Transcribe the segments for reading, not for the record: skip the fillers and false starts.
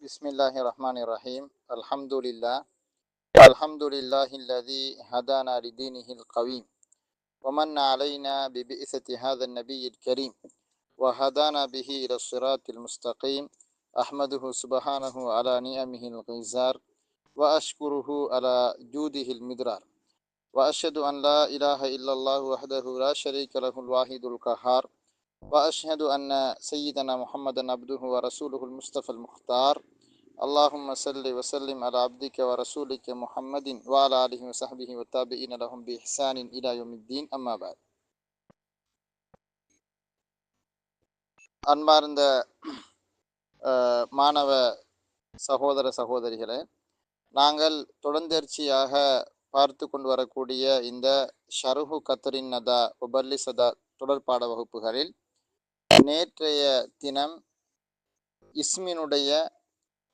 Bismillahirrahmanirrahim. Alhamdulillah. Alhamdulillahilladzi hadana lidinihil qawim. Wa manna alaina bi bi'sati hadzal nabiyyil karim. Wa hadana bihi ila siratil mustaqim. Ahmaduhu subhanahu ala ni'amihil ghizar. Wa ashkuruhu ala judihil midrar. Wa ashhadu an la ilaha illallah wahdahu la sharika lahul wahidul qahhar. Wa ashhadu anna sayyidana Muhammadan abduhu wa rasuluhul mustafal mukhtar. Allahumma salli wa sallim ala abdika wa rasulika Muhammadin wa ala alihi wa sahbihi wa tabi'ina lahum bi ihsanin ila yaumiddin amma ba'd. அன்பார்ந்த மாணவ சகோதர சகோதரிகளே, நாங்கள் தொடர்ந்தேர்ச்சியாக பார்த்து கொண்டு வரக்கூடிய இந்த ஷர்ஹு கத்ரின் நதா உபர்லி சதா தொடர்பாட வகுப்புகளில் நேற்றைய தினம் இஸ்மினுடைய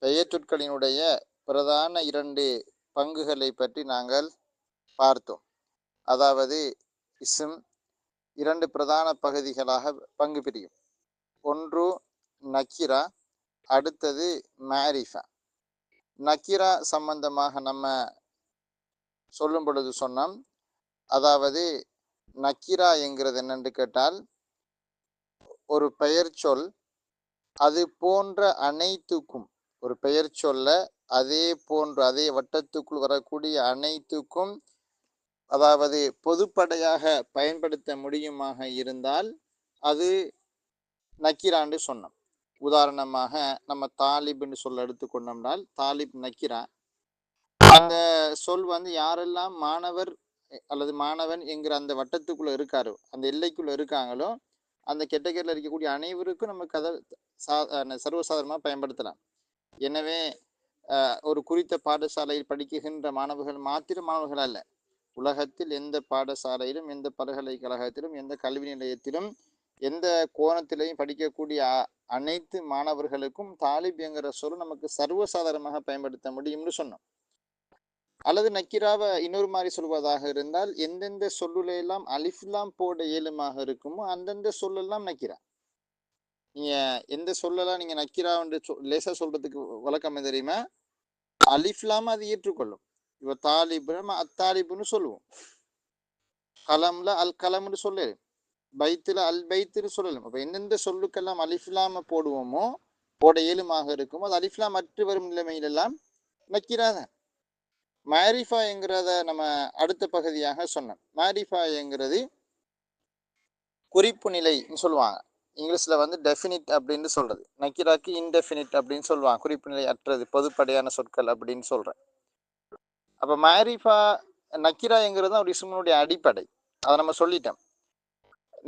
பெயர்ச்சொற்களினுடைய பிரதான 2 பங்குகளை பற்றி நாங்கள் பார்த்தோம். அதாவது இஸ்ம் 2 பிரதான பகுதிகளாக பங்கு பிரியும். ஒன்று நக்கிரா, அடுத்தது மாரிஃபா. நக்கிரா சம்பந்தமாக நம்ம சொல்லும் பொழுது சொன்னோம், அதாவது நக்கிரா என்கிறது என்னென்று கேட்டால், ஒரு பெயர் சொல் அது போன்ற அனைத்துக்கும், ஒரு பெயர் சொல்ல அதே போன்ற அதே வட்டத்துக்குள் வரக்கூடிய அனைத்துக்கும், அதாவது பொதுப்படையாக பயன்படுத்த முடியுமாக இருந்தால் அது நக்கிரான்னு சொன்னோம். உதாரணமாக நம்ம தாலிப்னு சொல்ல எடுத்துக்கொண்டோம்னால், தாலிப் நக்கிரா. அந்த சொல் யாரெல்லாம் மாணவர் அல்லது மாணவன் என்கிற அந்த வட்டத்துக்குள்ள இருக்காரோ, அந்த எல்லைக்குள்ள இருக்காங்களோ, அந்த கேட்டகரியில் இருக்கக்கூடிய அனைவருக்கும் நமக்கு அதை சர்வசாதாரணமாக பயன்படுத்தலாம். எனவே ஒரு குறித்த பாடசாலையில் படிக்கின்ற மாணவர்கள் மாத்திரம் மாணவர்கள் அல்ல, உலகத்தில் எந்த பாடசாலையிலும் எந்த பல்கலைக்கழகத்திலும் எந்த கல்வி நிலையத்திலும் எந்த கோணத்திலையும் படிக்கக்கூடிய அனைத்து மாணவர்களுக்கும் தாலிப் என்கிற சொல் நமக்கு சர்வசாதாரணமாக பயன்படுத்த முடியும்னு சொன்னோம். அல்லது நக்கிராவை இன்னொரு மாதிரி சொல்வதாக இருந்தால், எந்தெந்த சொல்லுல எல்லாம் அலிஃப்லாம் போட இயலுமாக இருக்குமோ அந்தந்த சொல்லெல்லாம் நக்கிரா. நீங்க எந்த சொல்லலாம் நீங்க நக்கிரா லேசா சொல்றதுக்கு வழக்கம் தெரியுமா? அலிஃப்லாம் அது ஏற்றுக்கொள்ளும். இப்ப தாலிபு அத்தாலிபுன்னு சொல்லுவோம், கலம்ல அல் கலம்னு சொல்லு, பைத்துல அல் பைத்துன்னு சொல்லலாம். அப்ப எந்தெந்த சொல்லுக்கெல்லாம் அலிஃப்லாம போடுவோமோ, போட இயலுமாக இருக்குமோ, அது அலிஃப்லாம் மற்ற வரும் நிலைமையிலெல்லாம் நக்கிராதான். மாரிஃபா என்கிறத நம்ம அடுத்த பகுதியாக சொன்னோம். மாரிஃபா என்கிறது குறிப்பு நிலைன்னு சொல்லுவாங்க. இங்கிலீஷ்ல டெஃபினிட் அப்படின்னு சொல்றது, நக்கிராக்கு இன்டெஃபினிட் அப்படின்னு சொல்லுவாங்க. குறிப்பு நிலை அற்றது, பொதுப்படையான சொற்கள் அப்படின்னு சொல்றேன். அப்ப மாரிஃபா நக்கிரா என்கிறது ஒரு இஸ்மினுடைய அடிப்படை. அதை நம்ம சொல்லிட்டோம்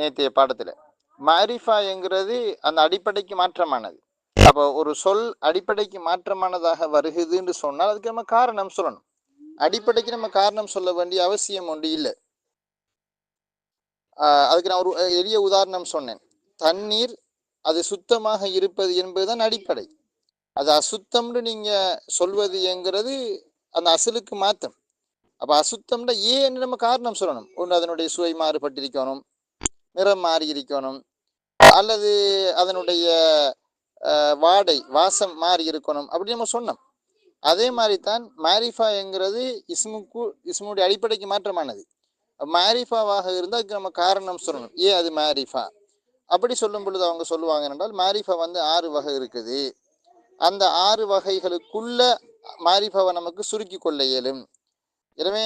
நேற்றைய பாடத்துல. மாரிஃபா என்கிறது அந்த அடிப்படைக்கு மாற்றமானது. அப்போ ஒரு சொல் அடிப்படைக்கு மாற்றமானதாக வருகுதுன்னு சொன்னால் அதுக்கு நம்ம காரணம் சொல்லணும். அடிப்படைக்கு நம்ம காரணம் சொல்ல வேண்டிய அவசியம் ஒன்று இல்லை. அதுக்கு நான் ஒரு எளிய உதாரணம் சொன்னேன். தண்ணீர் அது சுத்தமாக இருப்பது என்பதுதான் அடிப்படை. அது அசுத்தம்னு நீங்க சொல்வது என்கிறது அந்த அசலுக்கு மாற்றம். அப்ப அசுத்தம்னா ஏன்னு நம்ம காரணம் சொல்லணும். ஒன்று அதனுடைய சுவை மாறுபட்டிருக்கணும், நிறம் மாறி இருக்கணும், அல்லது அதனுடைய வாடை வாசம் மாறி இருக்கணும், அப்படி நம்ம சொன்னோம். அதே மாதிரி தான் மாரிஃபா என்கிறது இஸ்முடைய அடிப்படைக்கு மாற்றமானது. மாரிஃபாவாக இருந்தால் அதுக்கு நம்ம காரணம் சொல்லணும், ஏன் அது மாரிஃபா. அப்படி சொல்லும் பொழுது அவங்க சொல்லுவாங்க என்றால், மாரிஃபா 6 வகை இருக்குது. அந்த 6 வகைகளுக்குள்ள மாரிஃபாவை நமக்கு சுருக்கி கொள்ள இயலும். எனவே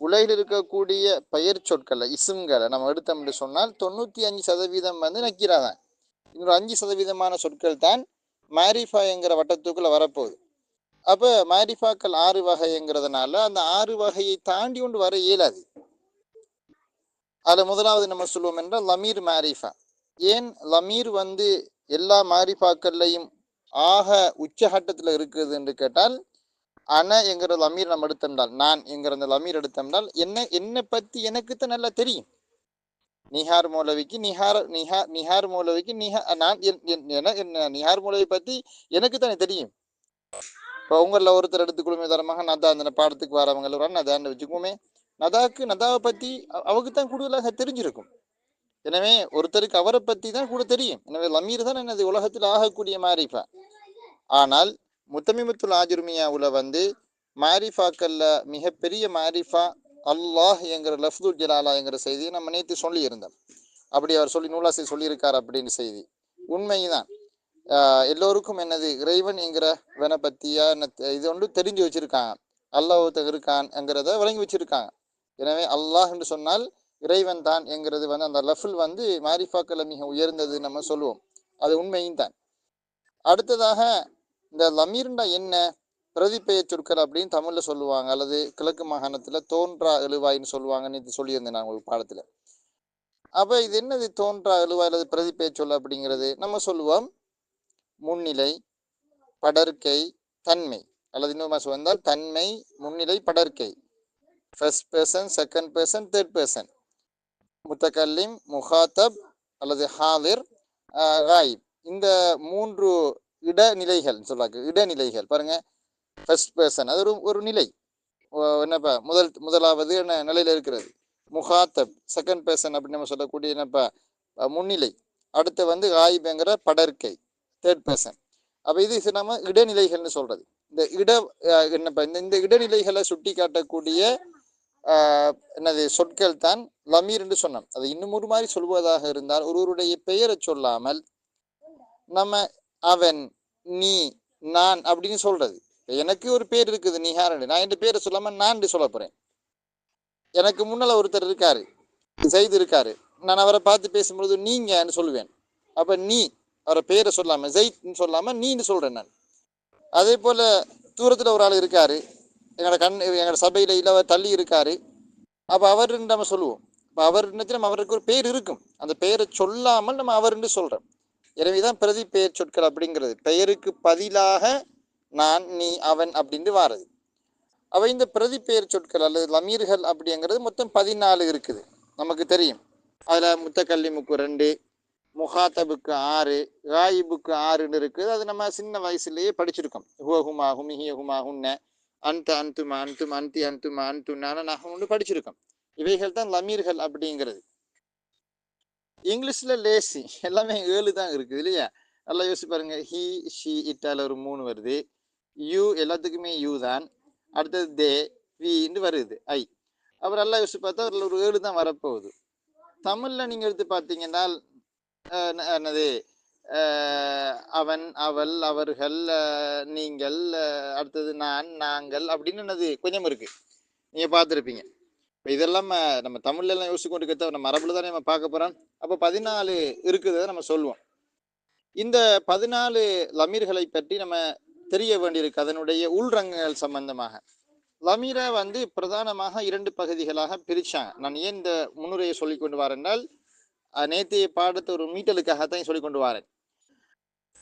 உலகில் இருக்கக்கூடிய பெயர் சொற்களை இஸ்ம்களை நம்ம எடுத்தோம் என்று சொன்னால் 95% நக்கிராதான். இன்னொரு 5% சொற்கள் தான் மாரிஃபா என்கிற வட்டத்துக்குள்ள வரப்போகுது. அப்ப மாரிஃபாக்கள் 6 வகைங்கிறதுனால அந்த 6 வகையை தாண்டி கொண்டு வர இயலாது. அதுல முதலாவது நம்ம சொல்லுவோம் என்றால் லமீர் மாரிஃபா. ஏன் லமீர் எல்லா மாரிஃபாக்கள்லையும் ஆக உச்சகட்டத்தில் இருக்குது என்று கேட்டால், அன என்கிற லமீர் நம்ம எடுத்தோம்னால், நான் என்கிற அந்த லமீர் எடுத்தோம்னால் என்னை பத்தி எனக்குத்தான் நல்லா தெரியும். நிஹார் மௌலவிக்கு நிஹார் மௌலவிக்கு நிஹார் மௌலவி பத்தி எனக்கு தானே தெரியும். இப்போ உங்களில் ஒருத்தர் எடுத்துக்கொள்ளுமே தரமாக நதா அந்த பாடத்துக்கு வரவங்க நதான்னு வச்சுக்கோமே, நதாவை பத்தி அவருக்கு தான் கூடுதலாக தெரிஞ்சிருக்கும். எனவே ஒருத்தருக்கு அவரை பத்தி தான் கூட தெரியும். எனவே லமீர் தான் என்னது உலகத்தில் ஆகக்கூடிய மாரிஃபா. ஆனால் முத்தமிமத்துல் ஆஜுர்மியாவுல வந்து மாரிஃபாக்கல்ல மிகப்பெரிய மாரிஃபா அல்லாஹ் என்கிற லஃப்துல் ஜலாலா என்கிற செய்தியை நம்ம நேற்று சொல்லியிருந்தோம். அப்படி அவர் நூலாசிரியர் சொல்லியிருக்கார் அப்படின்னு செய்தி உண்மைதான். எல்லோருக்கும் என்னது இறைவன் என்கிற வனை பத்தியா இது ஒன்று தெரிஞ்சு வச்சிருக்காங்க. அல்லாஹ் இருக்கான்ங்கிறத வழங்கி வச்சிருக்காங்க. எனவே அல்லாஹ் என்று சொன்னால் இறைவன் தான் என்கிறது வந்து அந்த லஃபுல் வந்து மாரிஃபாக்களை மிக உயர்ந்தது நம்ம சொல்லுவோம். அது உண்மையும் தான். அடுத்ததாக இந்த லமீர்ண்டா என்ன, பிரதிப்பெயர் சொற்கள் அப்படின்னு தமிழ்ல சொல்லுவாங்க, அல்லது கிழக்கு மாகாணத்துல தோன்றா எழுவாயின்னு சொல்லுவாங்கன்னு இது சொல்லியிருந்தேன் நான் ஒரு பாடத்துல. அப்ப இது என்னது தோன்றா எழுவாய் அல்லது பிரதிப்பெயர் சொல் அப்படிங்கிறது? நம்ம சொல்லுவோம் முன்னிலை, படர்க்கை, தன்மை, அல்லது இன்னொரு வந்தால் தன்மை, முன்னிலை, படர்க்கை, first person, second person, third person, முத்தகல்லிம், முஹாத்தப் அல்லது ஹாதிர், காயிப். இந்த 3 இடநிலைகள் சொல்லாக்கு. இடநிலைகள் பாருங்க, ஃபர்ஸ்ட் பர்சன் அது ஒரு நிலை, என்னப்பா முதலாவது நிலையில இருக்கிறது. முஹாத்தப் செகண்ட் பர்சன் அப்படின்னு நம்ம சொல்லக்கூடிய என்னப்பா முன்னிலை. அடுத்து வந்து காயிப்ங்கிற படர்க்கை தேர்ட் பர்சன். அப்ப இது நம்ம இடைநிலைகள்னு சொல்றது. இந்த என்னப்பா இந்த இடைநிலைகளை சுட்டி காட்டக்கூடிய என்னது சொற்கள் தான் லமீர் என்று சொன்னோம். அது இன்னும் ஒரு மாதிரி சொல்வதாக இருந்தால் ஒருவருடைய பெயரை சொல்லாமல் நம்ம அவன், நீ, நான் அப்படின்னு சொல்றது. எனக்கு ஒரு பேர் இருக்குது நிஹாரன், நான் என் பேரை சொல்லாம நான் சொல்ல போறேன். எனக்கு முன்னால ஒருத்தர் இருக்காரு, செய்து இருக்காரு, நான் அவரை பார்த்து பேசும்பொழுது நீங்கன்னு சொல்லுவேன். அப்ப நீ அவரை பேரை சொல்லாம ஜெயித்னு சொல்லாம நீன்னு சொல்றேன் நான். அதே போல தூரத்துல ஒரு ஆள் இருக்காரு, எங்களோட சபையில இல்ல அவர் தள்ளி இருக்காரு, அப்ப அவர் நம்ம சொல்லுவோம். அப்ப அவர் நம்ம அவருக்கு ஒரு பேர் இருக்கும், அந்த பெயரை சொல்லாமல் நம்ம அவர்ன்னு சொல்றோம். எனவேதான் பிரதி பெயர் சொற்கள் அப்படிங்கிறது. பெயருக்கு பதிலாக நான், நீ, அவன் அப்படின்னு வாரது. அவை இந்த பிரதி பெயர் சொற்கள் அல்லது லமீர்கள் அப்படிங்கிறது மொத்தம் 14 இருக்குது, நமக்கு தெரியும். அதுல முத்தக்கல்லிமுக்கு 2, முஹாத்தபுக்கு 6, காயிபுக்கு 6 இருக்குது. அது நம்ம சின்ன வயசுலயே படிச்சிருக்கோம். ஹுவஹுமா ஹுமிஹியஹுமா ஹுன்ன, அந்த அந்துமா அந்தும் அந்தி அந்துமா அந்துனான நகம்னு படிச்சிருக்கோம். இவைகள் தான் லமீர்கள் அப்படிங்கிறது. இங்கிலீஷ்ல லேசி எல்லாமே 7 தான் இருக்குது இல்லையா? நல்லா யோசிச்சு பாருங்க. ஹி, ஷி, இட்டால ஒரு 3 வருது. யூ எல்லாத்துக்குமே யூ தான். அடுத்தது தே, வின்னு வருது ஐ. அப்புறம் நல்லா யோசிச்சு பார்த்தா அதில் ஒரு 7 தான் வரப்போகுது. தமிழ்ல நீங்க எடுத்து பார்த்தீங்கன்னா என்னது அவன், அவள், அவர்கள், நீங்கள், அடுத்தது நான், நாங்கள் அப்படின்னு என்னது கொஞ்சம் இருக்கு, நீங்க பார்த்துருப்பீங்க. இப்போ இதெல்லாம் நம்ம தமிழ்ல எல்லாம் யோசிச்சு கொண்டு இருக்கிறத நம்ம மரபுல தானே நம்ம பார்க்க போறோம். அப்போ 14 இருக்குத நம்ம சொல்லுவோம். இந்த 14 லமீர்களை பற்றி நம்ம தெரிய வேண்டியிருக்கு, அதனுடைய உள்ரங்கங்கள் சம்பந்தமாக. லமீரை வந்து பிரதானமாக 2 பகுதிகளாக பிரிச்சாங்க. நான் ஏன் இந்த முன்னுரையை சொல்லி கொண்டு வரேன்னால் நேற்றைய பாடத்தை ஒரு மீட்டலுக்காகத்தான் சொல்லி கொண்டு வரேன்.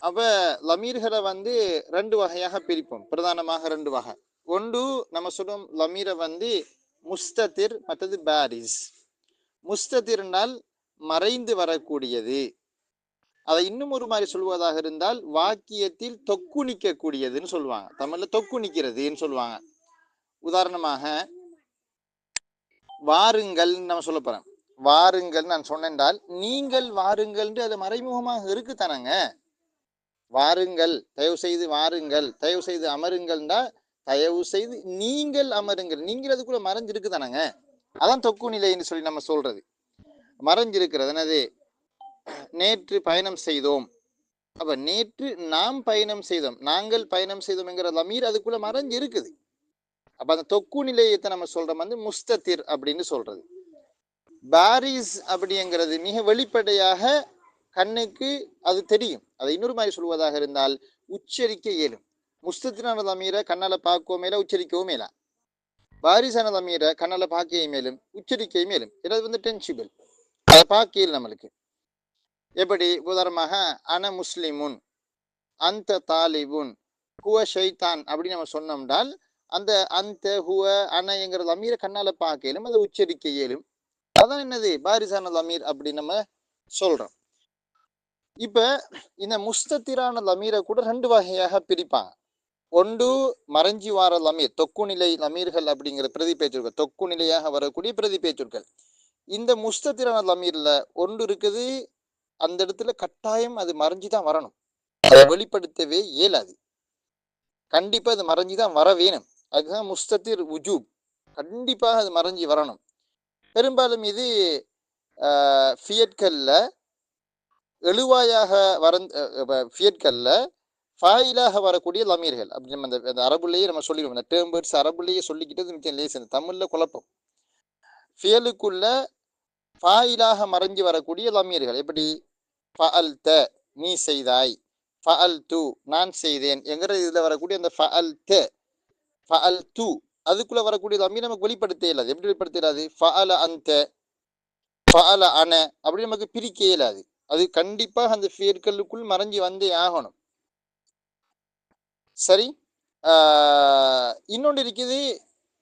அப்ப லமீர்களை வந்து 2 வகையாக பிரிப்போம், பிரதானமாக 2 வகை. ஒன்று நம்ம சொல்லும் லமீரை வந்து முஸ்ததிர், மற்றது பாரிஸ். முஸ்ததிர்னால் மறைந்து வரக்கூடியது. அதை இன்னும் ஒரு மாதிரி சொல்வதாக இருந்தால் வாக்கியத்தில் தொக்கு நிற்கக்கூடியதுன்னு சொல்லுவாங்க. தமிழ்ல தொக்கு நிற்கிறதுன்னு சொல்லுவாங்க. உதாரணமாக வாருங்கள் நம்ம சொல்ல போறோம். வாருங்கள் நான் சொன்னேன்டால் நீங்கள் வாருங்கள் அது மறைமுகமாக இருக்கு தானங்க. வாருங்கள், தயவு செய்து வாருங்கள், தயவு செய்து அமருங்கள்டா தயவு செய்து நீங்கள் அமருங்கள், நீங்கள் அதுக்குள்ள மறைஞ்சிருக்கு தானங்க. அதான் தொக்கு நிலைன்னு சொல்லி நம்ம சொல்றது. மறைஞ்சிருக்கிறது என்னது? நேற்று பயணம் செய்தோம். அப்ப நேற்று நாம் பயணம் செய்தோம், நாங்கள் பயணம் செய்தோம் என்கிற லமீர் அதுக்குள்ள மறைஞ்சு இருக்குது. அப்ப அந்த தொக்கு நிலையத்தை நம்ம சொல்றோம் வந்து முஸ்ததிர் அப்படின்னு சொல்றது. பாரிஸ் அப்படிங்கிறது மிக வெளிப்படையாக கண்ணுக்கு அது தெரியும். அதை இன்னொரு மாதிரி சொல்வதாக இருந்தால் உச்சரிக்க இயலும். முஸ்ததிரான லமீரை கண்ணால பார்க்கவும் மேல உச்சரிக்கவும் மேல, பாரிசான லமீரை கண்ணால பார்க்கவும் மேலும் உச்சரிக்கவும் மேலும். இது வந்து டென்சிபிள், அதை பார்க்கையில் நம்மளுக்கு. எப்படி? உதாரணமாக அன முஸ்லிமுன், அந்த தாலிபுன், ஹுவ ஷைத்தான் அப்படின்னு நம்ம சொன்னோம்னால் அந்த அந்த ஹுவ அனங்கிற லமீரை கண்ணால பார்க்கலும் அதை உச்சரிக்க இயலும். அதான் என்னது பாரிசான லமீர் அப்படின்னு நம்ம சொல்றோம். இப்ப இந்த முஸ்ததிரான லமீரை கூட 2 வகையாக பிரிப்பாங்க. ஒன்று மறைஞ்சி வார லமீர், தொக்கு நிலை லமீர்கள் அப்படிங்கிற பிரதி பேச்சொற்கள், தொக்கு நிலையாக வரக்கூடிய பிரதி பேச்சொற்கள். இந்த முஸ்ததிரான லமீர்ல ஒன்று இருக்குது, அந்த இடத்துல கட்டாயம் அது மறைஞ்சுதான் வரணும், அதை வெளிப்படுத்தவே இயலாது. கண்டிப்பா அது மறைஞ்சுதான் வர வேணும். அதுதான் முஸ்தத்திர் உஜூப். கண்டிப்பாக அது மறைஞ்சி வரணும். பெரும்பாலும் இது ஃபியட்கல்ல எழுவாயாக ஃபியட்கல்ல ஃபாயிலாக வரக்கூடிய லமீர்கள் அப்படி நம்ம அந்த அரபுலேயே நம்ம சொல்லிடுவோம். இந்த டேர்ம் வேர்ட்ஸ் அரபுலேயே சொல்லிக்கிட்டது மிச்சம் லேஸ். தமிழ்ல குழப்பம். ஃபியலுக்குள்ள ஃபாயிலாக மறைஞ்சு வரக்கூடிய லமீர்கள் எப்படி ஃபஅல்த நீ செய்தாய், ஃபஅல்து நான் செய்தேன் என்கிற இதுல வரக்கூடிய அந்த ஃபஅல்து அதுக்குள்ள வரக்கூடிய லமீர் நமக்கு வெளிப்படுத்த இயலாது. எப்படி வெளிப்படுத்த இயலாது? ஃபஅல அந்த ஃபஅல அன அப்படி நமக்கு பிரிக்க இயலாது. அது கண்டிப்பாக அந்த ஃபியற்களுக்குள் மறைஞ்சி வந்தே ஆகணும். சரி. இன்னொன்று இருக்குது,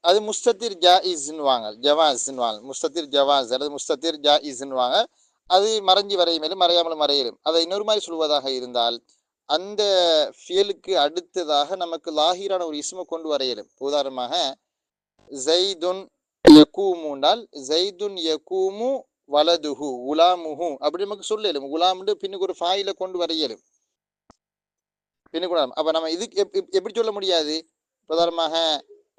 அது முஸ்தத்திர் ஜாயிஸ்ன்னுவாங்க, ஜவாஸ்ன்னுவாங்க. முஸ்தத்திர் ஜவாஸ் அல்லது முஸ்தத்திர் ஜாயிஸ்ன்னுவாங்க. அது மறைஞ்சி வரைய மேலும் மறையாமலும் மறையிலும். அதை இன்னொரு மாதிரி சொல்வதாக இருந்தால் அந்த ஃபியலுக்கு அடுத்ததாக நமக்கு லாஹிரான ஒரு இஸ்மை கொண்டு வரையிலும். உதாரணமாக ஜெய்துன் யகூமுண்டால் ஜெய்துன் யகூமு வலதுஹு குலாமுஹு அப்படி நமக்கு சொல்லலும். குலாம்னு பின்னுக்கு ஒரு ஃபாயில கொண்டு வரையலும். பின்னுக்கு அப்ப நம்ம இதுக்கு எப்படி சொல்ல முடியாது? உதாரணமாக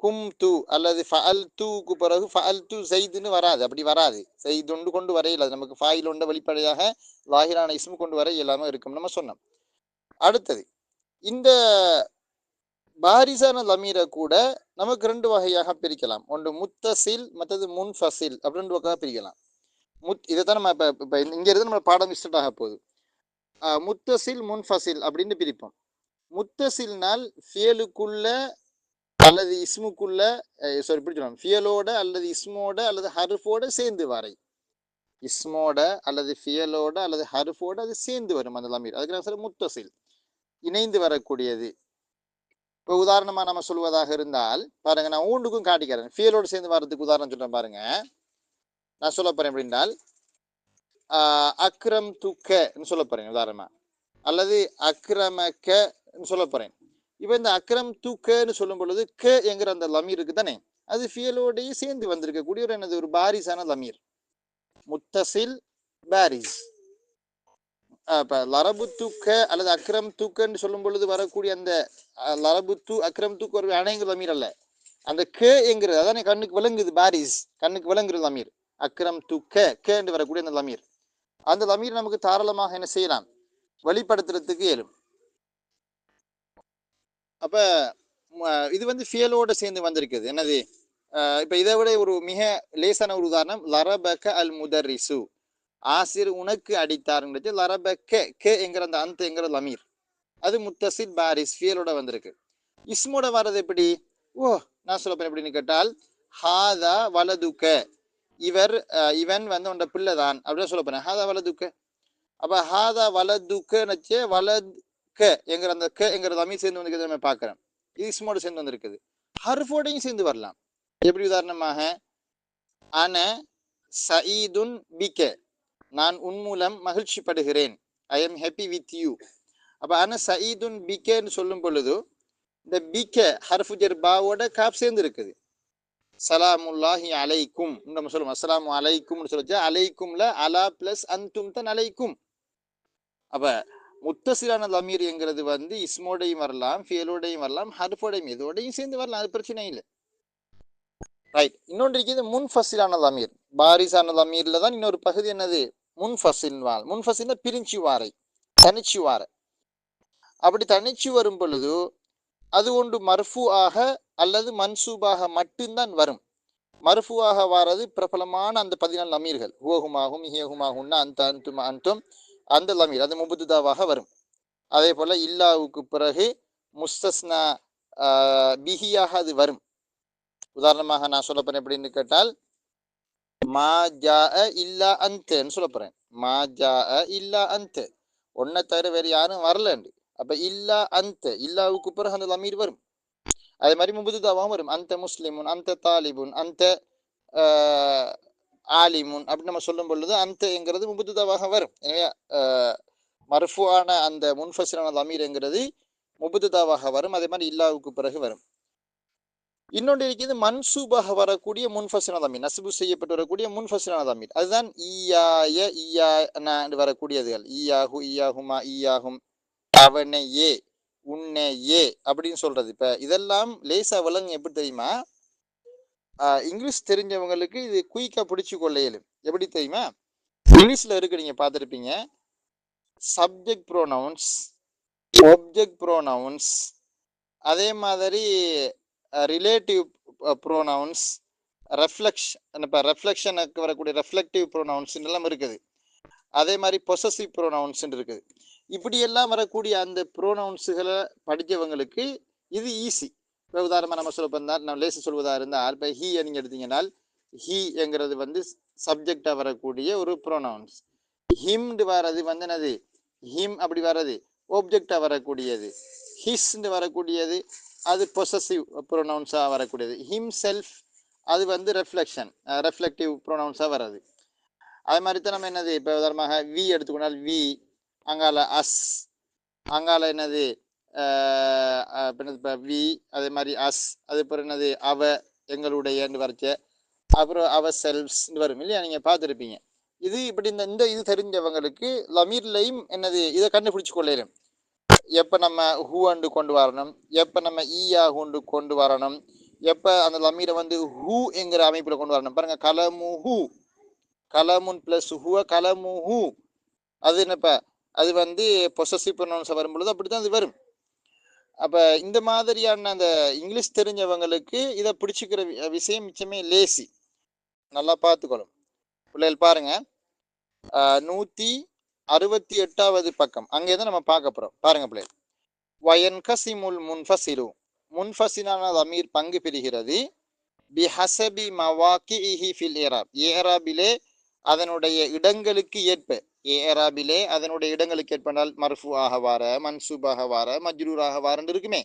கும் து அல்லது ஃபஅல் தூக்கு பிறகு ஃபஅல் து ஜெய்துன்னு வராது. அப்படி வராது. ஜெய்துன்னு கொண்டு வரையில நமக்கு ஃபாயில் ஒன்ற வெளிப்படையாக லாஹிரான இஸ்மு கொண்டு வர இயலாம இருக்கும் நம்ம சொன்னோம். அடுத்தது இந்த பாரிசான லமீரை கூட நமக்கு ரெண்டு வகையாக பிரிக்கலாம். ஒன்று முத்தசில், மற்றது முன்ஃபசில் அப்படி ரெண்டு வகையாக பிரிக்கலாம். இதைத்தான் நம்ம இப்போ இங்க இருந்து நம்ம பாடம் ஸ்டார்ட் ஆக போகுது. முத்தசில் முன்ஃபசில் அப்படின்னு பிரிப்போம். முத்தசில்னால் ஃபியலுக்குள்ள அல்லது இஸ்முக்குள்ள சாரி இப்படி சொல்லலாம், ஃபியலோட அல்லது இஸ்மோட அல்லது ஹர்ஃபோட சேர்ந்து வரை. இஸ்மோட அல்லது ஃபியலோட அல்லது ஹர்ஃபோட அது சேர்ந்து வரும் அந்த லமீர். அதுக்கு நான் சொல்ல முத்தசில் இணைந்து வரக்கூடியது. இப்போ உதாரணமா நம்ம சொல்வதாக இருந்தால் பாருங்க, நான் ஊண்டுக்கும் காட்டிக்கிறேன். ஃபியலோடு சேர்ந்து வர்றதுக்கு உதாரணம் சொல்றேன் பாருங்க. நான் சொல்ல போறேன் எப்படின்னால் அக்ரம் துக்கன்னு சொல்ல போறேன் உதாரணமா, அல்லது அக்ரமக்கன்னு சொல்ல போறேன். இப்போ இந்த அக்ரம் துக்கன்னு சொல்லும் பொழுது க என்கிற அந்த லமீர் இருக்கு தானே, அது ஃபியலோடையே சேர்ந்து வந்திருக்கக்கூடிய ஒரு என்னது ஒரு பாரிசான லமீர். முத்தசில் பாரிஸ். இப்போ லரபு தூக்க அல்லது அக்ரம் தூக்கன்னு சொல்லும் பொழுது வரக்கூடிய அந்த லரபு தூ அக்ரம் தூக்கு ஒரு அணைங்கிற லமீர் அல்ல, அந்த கே என்கிறது அதானே கண்ணுக்கு விளங்குது. பாரிஸ் கண்ணுக்கு விளங்குற லமீர். அக்ரம் தூக்க கே என்று வரக்கூடிய அந்த லமீர். அந்த லமீர் நமக்கு தாராளமாக என்ன செய்யலாம், வெளிப்படுத்துறதுக்கு இயலும். அப்ப இது வந்து ஃபியலோட சேர்ந்து வந்திருக்குது. என்னது இப்ப இதை விட ஒரு மிக லேசான ஒரு உதாரணம், லரபக அல் முதர்ரிசு ஆசிர் உனக்கு அடித்தாருங்கிறது லரபக்க கே என்கிற அந்த அந்த என்கிற லமீர். அது முத்தசில் பாரிஸ் ஃபியலோட வந்திருக்கு. இஸ்மோட வர்றது எப்படி? நான் சொல்ல போறேன் எப்படின்னு கேட்டால் ஹாதா வலதுக்க இவன் வந்து உண்ட பிள்ளைதான் அப்படின்னு சொல்ல போறேன். ஹாதா வலதுக்க. அப்ப ஹாதா வலதுக்கே வலதுக்க என்கிற அந்த க என்கிற லமீர் சேர்ந்து வந்திருக்கிறது நம்ம பார்க்கிறோம். இது இஸ்மோட சேர்ந்து வந்திருக்குது. ஹர்ஃபோடையும் சேர்ந்து வரலாம். எப்படி? உதாரணமாக அன சயீதுன் பிக நான் உன் மூலம் மகிழ்ச்சி படுகிறேன். I am happy with you. அப்ப அன சயீதுன் பிகேன்னு சொல்லும் பொழுது இந்த பிக ஹர்ஃபு ஜர் பாவோட காப் சேர்ந்து இருக்குது. சலாமுல்லாஹி அலைக்கும் நம்ம சொல்லுவோம். அஸ்ஸலாமு அலைக்கும்னு சொல்லிச்சா அலைக்கும்ல அலா பிளஸ் அந்தும் தன் அலைக்கும். அப்ப முத்தசிலான லமீர் என்கிறது வந்து இஸ்மோடையும் வரலாம், ஃபியலோடையும் வரலாம், ஹர்ஃபோடையும் இதோடையும் சேர்ந்து வரலாம். அது பிரச்சனை இல்லை. ரைட். இன்னொன்று இருக்குது முன்ஃபசிலான லமீர். பாரிசான லமீர்ல தான் இன்னொரு பகுதி என்னது முன்ஃபசில். முன்ஃபசில்னா பிரிஞ்சு வாரை, தனிச்சு வார. அப்படி தனிச்சு வரும் பொழுது அது ஒன்று மர்ஃபு ஆக அல்லது மன்சூபாக மட்டும்தான் வரும். மர்ஃபு ஆக வாரது பிரபலமான அந்த 14 லமீர்கள் ஹுவஹுமாகும் ஹியஹுமாகுன்னா அந்த அந்தும் அந்தும் அந்த லமீர் அது முபுதாவாக வரும். அதே போல இல்லாவுக்கு பிறகு முஸ்தஸ்னா பிஹியாக அது வரும். உதாரணமாக நான் சொல்ல போறேன் எப்படின்னு கேட்டால் மா ஜா இல்லா அந்தன்னு சொல்ல போறேன். மா ஜா இல்லா அந்த ஒன்னை தவிர வேறு யாரும் வரலண்டு. அப்ப இல்லா அந்த இல்லாவுக்கு பிறகு அந்த லமீர் வரும். அதே மாதிரி முபுதாவாகவும் வரும். அந்த முஸ்லிமுன் அந்த தாலிபுன் அந்த ஆலிமுன் அப்படின்னு நம்ம சொல்லும் பொழுது அந்த என்கிறது முபுதாவாக வரும். எனவே மர்ஃபுவான அந்த முன்ஃபசிலான லமீர் என்கிறது முபுதாவாக வரும். அதே மாதிரி இல்லாவுக்கு பிறகு வரும். இன்னொன்று இருக்குது மன்சூபாக வரக்கூடிய முன்ஃபசிலான லமீர், நஸ்பு செய்யப்பட்டு வரக்கூடிய முன்ஃபசிலான லமீர். அதுதான் ஈயாய ஈயா வரக்கூடியதுகள். ஈயாஹு ஈயாஹுமா ஈயாஹும் அவனையே உன்னை ஏ அப்படின்னு சொல்றது. இப்ப இதெல்லாம் லேசா விலங்கு எப்படி தெரியுமா? இங்கிலீஷ் தெரிஞ்சவங்களுக்கு இது குயிக்கா பிடிச்சு கொள்ள இயலும். எப்படி தெரியுமா? இங்கிலீஷ்ல இருக்கு, நீங்க பார்த்துருப்பீங்க. சப்ஜெக்ட் ப்ரோனவுன்ஸ், ஒப்ஜெக்ட் ப்ரோனவுன்ஸ், அதே மாதிரி ரிலேட்டிவ் ப்ரோனவுன்ஸ், ரெஃப்ளெக்ஷனுக்கு வரக்கூடிய ரெஃப்ளெக்டிவ் ப்ரோனவுன்ஸ் எல்லாம் இருக்குது. அதே மாதிரி பொசசிவ் ப்ரோனவுன்ஸ் இருக்குது. இப்படியெல்லாம் வரக்கூடிய அந்த ப்ரோனவுன்ஸுகளை படித்தவங்களுக்கு இது ஈஸி. இப்போ உதாரணமாக நம்ம சொல்ல போனால், நம்ம லேசு சொல்வதாக இருந்தால், இப்போ ஹீ நீங்கள் எடுத்தீங்கன்னால், ஹீ என்கிறது வந்து சப்ஜெக்டாக வரக்கூடிய ஒரு ப்ரோனவுன்ஸ். ஹிம்டு வர்றது வந்து என்னது? ஹிம் அப்படி வர்றது ஒப்ஜெக்டாக வரக்கூடியது. ஹிஸ்ன்னு வரக்கூடியது அது பொசசிவ் ப்ரோனவுன்ஸாக வரக்கூடியது. ஹிம் செல்ஃப் அது வந்து ரெஃப்ளெக்டிவ் ப்ரோனவுன்ஸாக வர்றது. அது மாதிரி தான் நம்ம என்னது, இப்போ உதாரணமாக வி எடுத்துக்கொண்டால் வி, அங்கால அஸ், அங்கால என்னது இப்போ வி, அதே மாதிரி அஸ், அது அப்புறம் என்னது அவ, எங்களுடையன்னு வரைச்ச, அப்புறம் அவ செல்ஃப்ஸ்ன்னு வரும் இல்லையா, நீங்கள் பார்த்துருப்பீங்க. இது இப்படி இந்த இது தெரிஞ்சவங்களுக்கு லமீர்லையும் என்னது இதை கண்டுபிடிச்சு கொள்ளலும். எப்போ நம்ம ஹூண்டு கொண்டு வரணும், எப்போ நம்ம ஈயா கொண்டு வரணும், எப்போ அந்த லமீரை வந்து ஹூ என்கிற அமைப்பில் கொண்டு வரணும். பாருங்க, கலமு ஹூ, கலமுன் பிளஸ் ஹூவ கலமு ஹூ, அது என்னப்ப அது வந்து பொசசிவ் ப்ரொனவுன்ஸ் வரும்பொழுது அப்படித்தான் அது வரும். அப்போ இந்த மாதிரியான அந்த இங்கிலீஷ் தெரிஞ்சவங்களுக்கு இதை பிடிச்சிக்கிற விஷயம் மிச்சமே லேசி. நல்லா பார்த்துக்கணும் பிள்ளைகள். பாருங்க, 168வது பக்கம், அங்கே தான் நம்ம பார்க்க போகிறோம். பாருங்க பிள்ளைகள், வயன் கசிமுல் முன்ஃபசிலு, முன்ஃபசிலான லமீர் பங்கு பெறுகிறது பிஹசபி மவாக்கிஹி ஃபில் ஏராப், ஏராபிலே அதனுடைய இடங்களுக்கு ஏற்ப, ஏராபிலே அதனுடைய இடங்களுக்கு ஏற்பனால் மர்ஃபு ஆக வார, மன்சூபாக வார, மஜ்ரூராக வாரன்னு இருக்குமே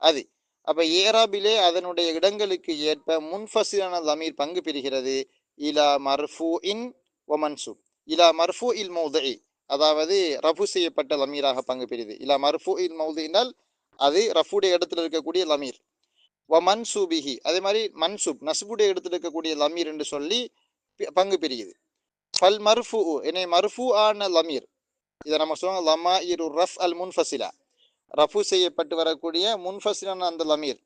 அது. அப்போ ஏராபிலே அதனுடைய இடங்களுக்கு ஏற்ப முன்ஃபசிலான லமீர் பங்கு பெறுகிறது இலா மர்ஃபு இன் ஒ மன்சூப், இலா மர்ஃபு இல் மௌதஇ, அதாவது ரஃபு செய்யப்பட்ட லமீராக பங்கு பெறுது. இலா மர்ஃபு இல் மௌதஇனால் அது ரஃபுடைய இடத்துல இருக்கக்கூடிய லமீர். வ மன்சூபிஹி, அதே மாதிரி மன்சூப் நஸ்புடைய இடத்துல இருக்கக்கூடிய லமீர் என்று சொல்லி பங்கு பெறுகிறது. ஃபல் மர்ஃபு, என்னை மர்ஃபு ஆன லமீர், இதை நம்ம சொல்லுவாங்க லமா இரு ரஃப் அல் முன்ஃபசிலா, ரஃபு செய்யப்பட்டு வரக்கூடிய முன்ஃபசிலான அந்த லமீர்,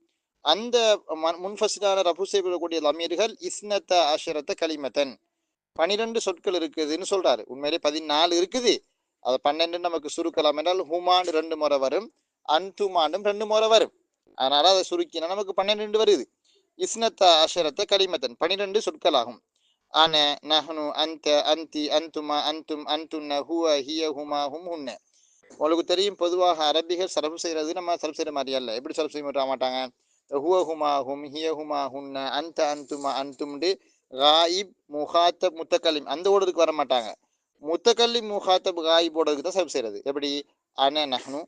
அந்த முன்ஃபசிலான ரஃபு செய்யப்படக்கூடிய லமீர்கள் இஸ்னத்த அஷரத்த கலிமத்தன், 12 சொற்கள் இருக்குதுன்னு சொல்றாரு. உண்மையிலே 14 இருக்குது, அதை 12 நமக்கு சுருக்கலாம் என்றால் ஹுமான் 2 முறை வரும், அன்துமாண்டும் 2 முறை வரும். அதனால அதை சுருக்கினா நமக்கு 12 வருது. இஸ்னத்த அஷரத்த கலிமத்தன் 12 சொற்களாகும். ஆன, நஹ்னு, அந்த, அந்தி, அந்துமா, அந்தும், அந்துன்ன, ஹுவ, ஹிய, ஹுமா, ஹும், ஹுன்ன. உங்களுக்கு தெரியும், பொதுவாக அரபிகள் சரப்பு செய்கிறது நம்ம சரப்பு செய்கிற மாதிரி அல்ல. எப்படி சரப்பு செய்ய மாட்டாங்க? ஹுவ, ஹுமா, ஹும், ஹிய, ஹுமா, ஹுன்ன, அந்த, அந்துமா, அந்தும்டு காயிப் முஹாத்தப் முத்தக்கல்லிம் அந்த ஓடுறதுக்கு வர மாட்டாங்க. முத்தக்கல்லிம் முஹாத்தப் காயிப் ஓடுறதுக்கு தான் சரப்பு செய்கிறது. எப்படி? அன, நஹ்னு,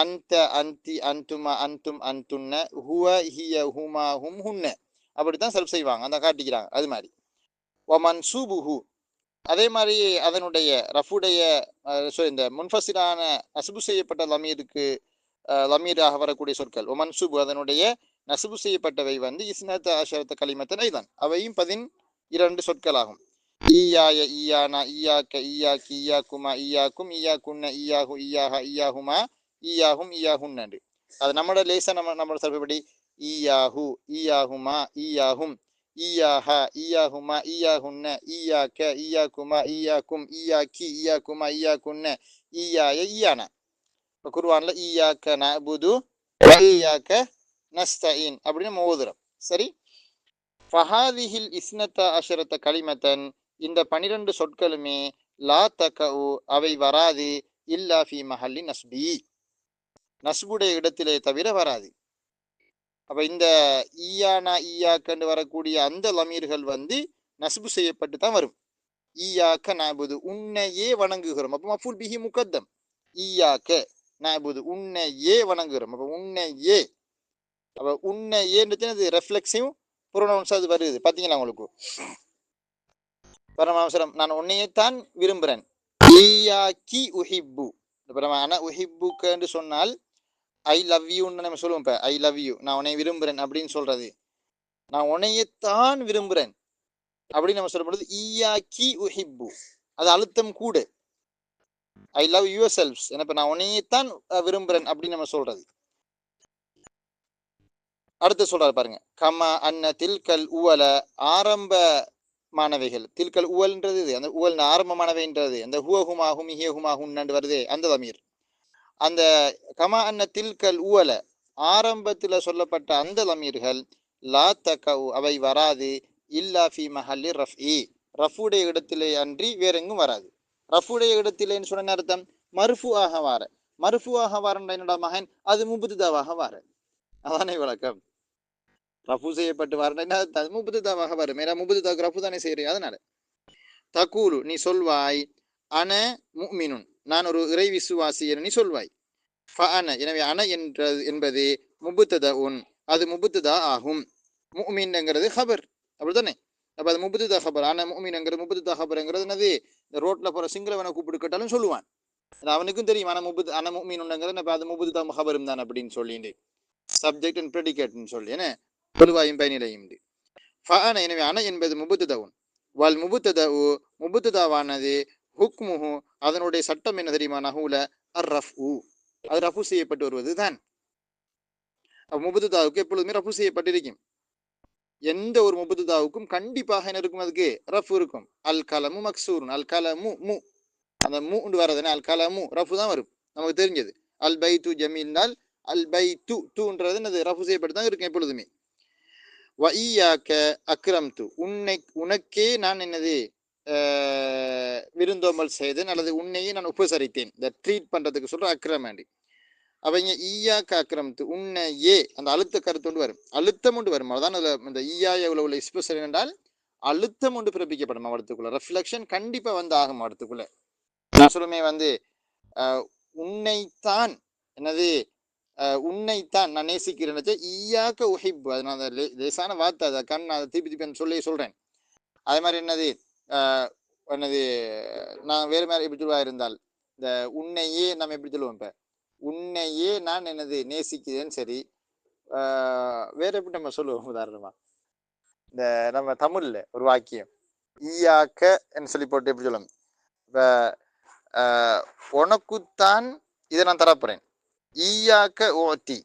அந்த, அந்தி, அந்துமா, அந்தும், அந்துன்ன, ஹுவ, ஹிய, ஹுமா, ஹும், ஹுன்ன, அப்படித்தான் சரப்பு செய்வாங்க, அந்த காட்டிக்கிறாங்க. அது மாதிரி ஒமன்சூபுஹு, அதே மாதிரி அதனுடைய ரஃபுடைய இந்த முன்ஃபசிலான நசுபு செய்யப்பட்ட லமீருக்கு லமீராக வரக்கூடிய சொற்கள் ஒமன்சூபு, அதனுடைய நசுபு செய்யப்பட்டவை வந்து இஸ்னத்த அஷரத்த கலிமத்தன் ஐதான், அவையும் 12 சொற்களாகும். ஈயாய, ஈயானா, ஈயாக்க, ஈயாக்கி, ஈயாக்குமா, ஈயாக்கும், ஈயாக்குன்ன, ஈயாஹு, ஈயாஹா, ஈயாஹுமா, ஈயாஹும், ஈயாஹுன்னு. அது நம்மளோட லேசா நம்மளோட சொல்படி ஈயாஹு, ஈயாஹுமா, ஈயாஹும், ஈயாஹா, ஈயாஹுமா, ஈயாஹுன்ன, ஈயாக்க, ஈயாக்குமா, ஈயாக்கும், ஈயாக்கி, ஈயாக்குமா, ஈயாக்குன்ன, ஈயாய, ஈயானா. இப்போ குர்ஆன்ல ஈயாக்க நஅபுது வ ஈயாக்க நஸ்தஈன் அப்படின்னு நம்ம ஓதுறோம். சரி, ஃபஹாதிஹில் இஸ்னத்த அஷரத்த கலிமத்தன், இந்த 12 சொற்களுமே லா தகஉ, அவை வராது, இல்லா ஃபி மஹல்லி நஸ்பி, நஸ்புடைய இடத்திலே தவிர வராது. அப்ப இந்த ஈயானா, ஈயாக்கன்னு வரக்கூடிய அந்த லமீர்கள் வந்து நஸ்பு செய்யப்பட்டு தான் வரும். ஈயாக்க நஅபுது, உன்னையே வணங்குகிறோம். அப்போ மஃபூல் பிஹி முகத்தம். ஈயாக்க நஅபுது, உன்னையே வணங்குகிறோம். அப்போ உன்னையே, அப்போ உன்னையேன்றது ரெஃப்ளெக்சிவ் ப்ரொனவுன்ஸ் அது வருது. பார்த்தீங்களா உங்களுக்கு? பரமாவசரம், நான் உன்னையேத்தான் விரும்புகிறேன். ஈயாக்கி உஹிப்பு, அன உஹிப்புக்கு என்று சொன்னால் ஐ லவ் யூன்னு நம்ம சொல்லுவோம். இப்போ ஐ லவ் யூ, நான் உன்னை விரும்புகிறேன் அப்படின்னு சொல்றது, நான் உன்னையத்தான் விரும்புகிறேன் அப்படின்னு நம்ம சொல்லும் பொழுது ஈயாக்கி உஹிப்பு, அது அழுத்தம் கூட. ஐ லவ் யுவர் செல்ஃப்ஸ், என்ன நான் உன்னையத்தான் விரும்புறேன் அப்படின்னு நம்ம சொல்றது. அடுத்து சொல்றாரு பாருங்க, கமா அன்ன தில்கல் உவல, ஆரம்ப மாணவிகள், தில்கல் உவல்ன்றது அந்த உவல் ஆரம்பமானவைன்றது அந்த ஹுவஹுமாகும் ஹியஹுமாகும் வருது அந்த தமீர். அந்த கமா அன்ன தில்கல் உவல, ஆரம்பத்தில் சொல்லப்பட்ட அந்த லமீர்கள் லா தகவு, அவை வராது இல்லா ஃபி மஹல்லி ரஃப்இ, ரஃபுடைய இடத்திலே அன்றி வேறெங்கும் வராது. ரஃபுடைய இடத்திலேன்னு சொன்ன அர்த்தம் மர்ஃபு ஆக வார, மர்ஃபு ஆக வாரன்ற என்னோட மகன் அது முபுதாவாக வார, அதானே விளக்கம். ரஃபு செய்யப்பட்டு வரேன்னா அது முபுதாவாக வரும், ஏன்னா முபுதாவுக்கு ரஃபு தானே செய்யறீங்க. அதனால தகூலு நீ சொல்வாய், அன முஃமினுன் நான் ஒரு இறை விசுவாசி என நீ சொல்வாய். ஃபஅன எனவே அன என்றது என்பது முபுத்தத உன், அது முபுத்ததா ஆகும். முஃமின்ங்கிறது ஹபர், அப்படித்தானே. அப்போ அது முபுத்ததா ஹபர், அன முஃமின்ங்கிறது முபுத்ததா ஹபர்ங்கிறது என்னது, இந்த ரோட்ல போற சிங்களவனை கூப்பிட்டு கேட்டாலும் சொல்லுவான், அவனுக்கும் தெரியும் அன முபுத் அன முஃமினுங்கிறது அது முபுத்ததா ஹபரும் தான் அப்படின்னு சொல்லிட்டு சப்ஜெக்ட் அண்ட் ப்ரெடிகேட்னு சொல்லி என்ன பொதுவாயும் பயனிலையும். ஃபஅன எனவே அன என்பது முபுத்ததவுன், வல் முபுத்ததஉ முபுத்ததாவானது ஹுக்முஹு அதனுடைய சட்டம் என்ன தெரியுமா, நஹூல அர் ரஃப்உ அது ரஃபு செய்யப்பட்டு வருவது தான். முபுத்ததாவுக்கு எப்பொழுதுமே ரஃபு செய்யப்பட்டிருக்கும். எந்த ஒரு முபுத்ததாவுக்கும் கண்டிப்பாக என்ன இருக்கும், அதுக்கு ரஃப் இருக்கும். அல் கலமு மக்சூருன், அல் கலமு மு, அந்த மூன்று வரதுன்னா அல் கலமு ரஃபு தான் வரும், நமக்கு தெரிஞ்சது. அல் பை து ஜமீல்னால் அல் பை து தூன்றது என்னது ரஃபு செய்யப்பட்டு தான் இருக்கும் எப்பொழுதுமே. வஇய்யாக அக்ரம்து உன்னை உனக்கே நான் என்னது விருந்தோம்பல் செய்தேன், அல்லது உன்னையே நான் உபசரித்தேன், இந்த ட்ரீட் பண்றதுக்கு சொல்ற அக்ரமாண்டி. அவங்க ஈயாக்க அக்ரம்து உன்னையே அந்த அழுத்த கருத்து கொண்டு வரும், அழுத்தம் கொண்டு வரும். அதான் இந்த ஈயாய உள்ள எக்ஸ்பிரஷன் என்றால் அழுத்தம் ஒன்று பிறப்பிக்கப்படும் அவடத்துக்குள்ள, ரெஃப்ளெக்ஷன் கண்டிப்பா வந்து ஆகும் அவடத்துக்குள்ள. நான் சொல்லுமே வந்து உன்னைத்தான் என்னது உன்னைத்தான் நான் நேசிக்கிறேன், ஈயாக்க உஹிப், அது நான் லேசான வார்த்தை, அதை கண் அதை திருப்பி திருப்பி சொல்லி சொல்றேன். அதே மாதிரி என்னது என்னது நான் வேறு மாதிரி எப்படி சொல்லுவா இருந்தால், இந்த உன்னையே நம்ம எப்படி சொல்லுவோம், இப்ப உன்னையே நான் என்னது நேசிக்கிறேன், சரி. வேற எப்படி நம்ம சொல்லுவோம், உதாரணமா இந்த நம்ம தமிழ்ல ஒரு வாக்கியம் ஈயாக்க என்று சொல்லி போட்டு எப்படி சொல்லுவோம், இப்ப உனக்குத்தான் இதை நான் தரப்புறேன், ஈயாக்க ஓத்தி,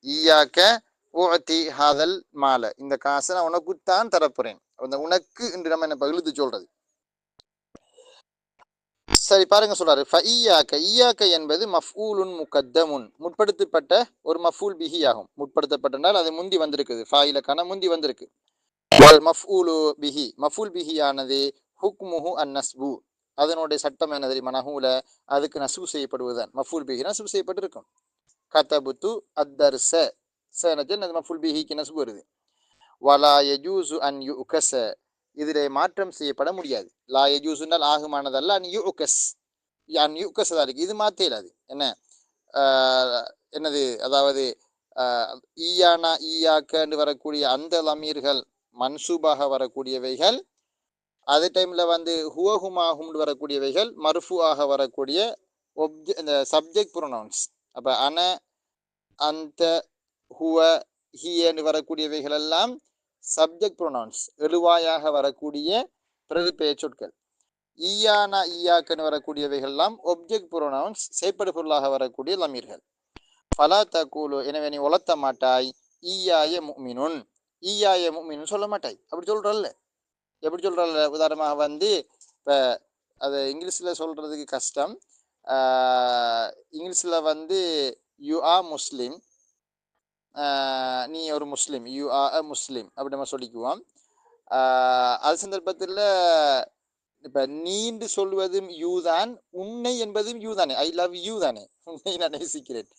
ஈயாக்க ஓத்தி ஹாதல் மாலை, இந்த காசை நான் உனக்குத்தான் தரப்புறேன். அந்த உனக்கு என்று நம்ம என்ன எழுதி சொல்றது. சரி பாருங்க, சொல்றாரு ஃபஇய்யாக, ஈயாக்க என்பது மஃஊலுன் முகத்தமுன் முற்படுத்தப்பட்ட ஒரு மஃஊல் பிஹி ஆகும். முற்படுத்தப்பட்டால் அது முந்தி வந்திருக்குது, ஃபாயிலக்கான முந்தி வந்திருக்கு. வல் மஃஊலு பிஹி மஃஊல் பிஹி ஆனது ஹுக்முஹு அன் நஸ்பு அதனுடைய சட்டம் என்ன தெரியுமா, நஹூல அதுக்கு நஸ்பு செய்யப்படுவதுதான். மஃஊல் பிஹி நஸ்பு செய்யப்பட்டிருக்கும். கதபுத்து அத்தர்ஸ சனஜன் அது மஃஊல் பிஹிக்கு நஸ்பு வருது. வலா யஜூசு அன் யுகஸ இதிலே மாற்றம் செய்யப்பட முடியாது. லா யஜூசுனால் ஆகுமானதல்ல, அன் யுகஸ் அன் யுகஸ் தாலிக்கு இது மாற்ற இயலாது. என்ன என்னது, அதாவது ஈயானா ஈயாக்கன்று வரக்கூடிய அந்த லமீர்கள் மன்சூபாக வரக்கூடியவைகள், அதே டைம்ல வந்து ஹுவஹுமாஹும் வரக்கூடியவைகள் மர்ஃபு ஆக வரக்கூடிய இந்த சப்ஜெக்ட் ப்ரொனவுன்ஸ். அப்ப அன அந்த ஹுவ ஹியன்னு வரக்கூடியவைகள் எல்லாம் சப்ஜெக்ட் ப்ரொனவுன்ஸ், எழுவாயாக வரக்கூடிய பிரதிபெயர் சொற்கள். ஈயானா ஈயாக்கன்னு வரக்கூடியவைகள் எல்லாம் ஒப்ஜெக்ட் ப்ரொனவுன்ஸ், செயற்படு பொருளாக வரக்கூடிய லமீர்கள். ஃபலா தகூலு எனவே நீ உலர்த்த மாட்டாய், ஈயாய முஃமினுன் ஈயாய முஃமினுன் சொல்ல மாட்டாய். அப்படி சொல்றல்ல, எப்படி சொல்றல்ல, உதாரணமாக வந்து இப்போ அது இங்கிலீஷில் சொல்றதுக்கு கஷ்டம். இங்கிலீஷில் வந்து யூ ஆர் முஸ்லீம், நீ ஒரு முஸ்லீம், யூ ஆர் அ முஸ்லீம் அப்படி நம்ம சொல்லிக்குவோம். அது சந்தர்ப்பத்தில் இப்போ நீண்டு சொல்வதும் யூ தான், உன்னை என்பதும் யூ தானே, ஐ லவ் யூ தானே, உன்னை நான் நேசிக்கிறேன்,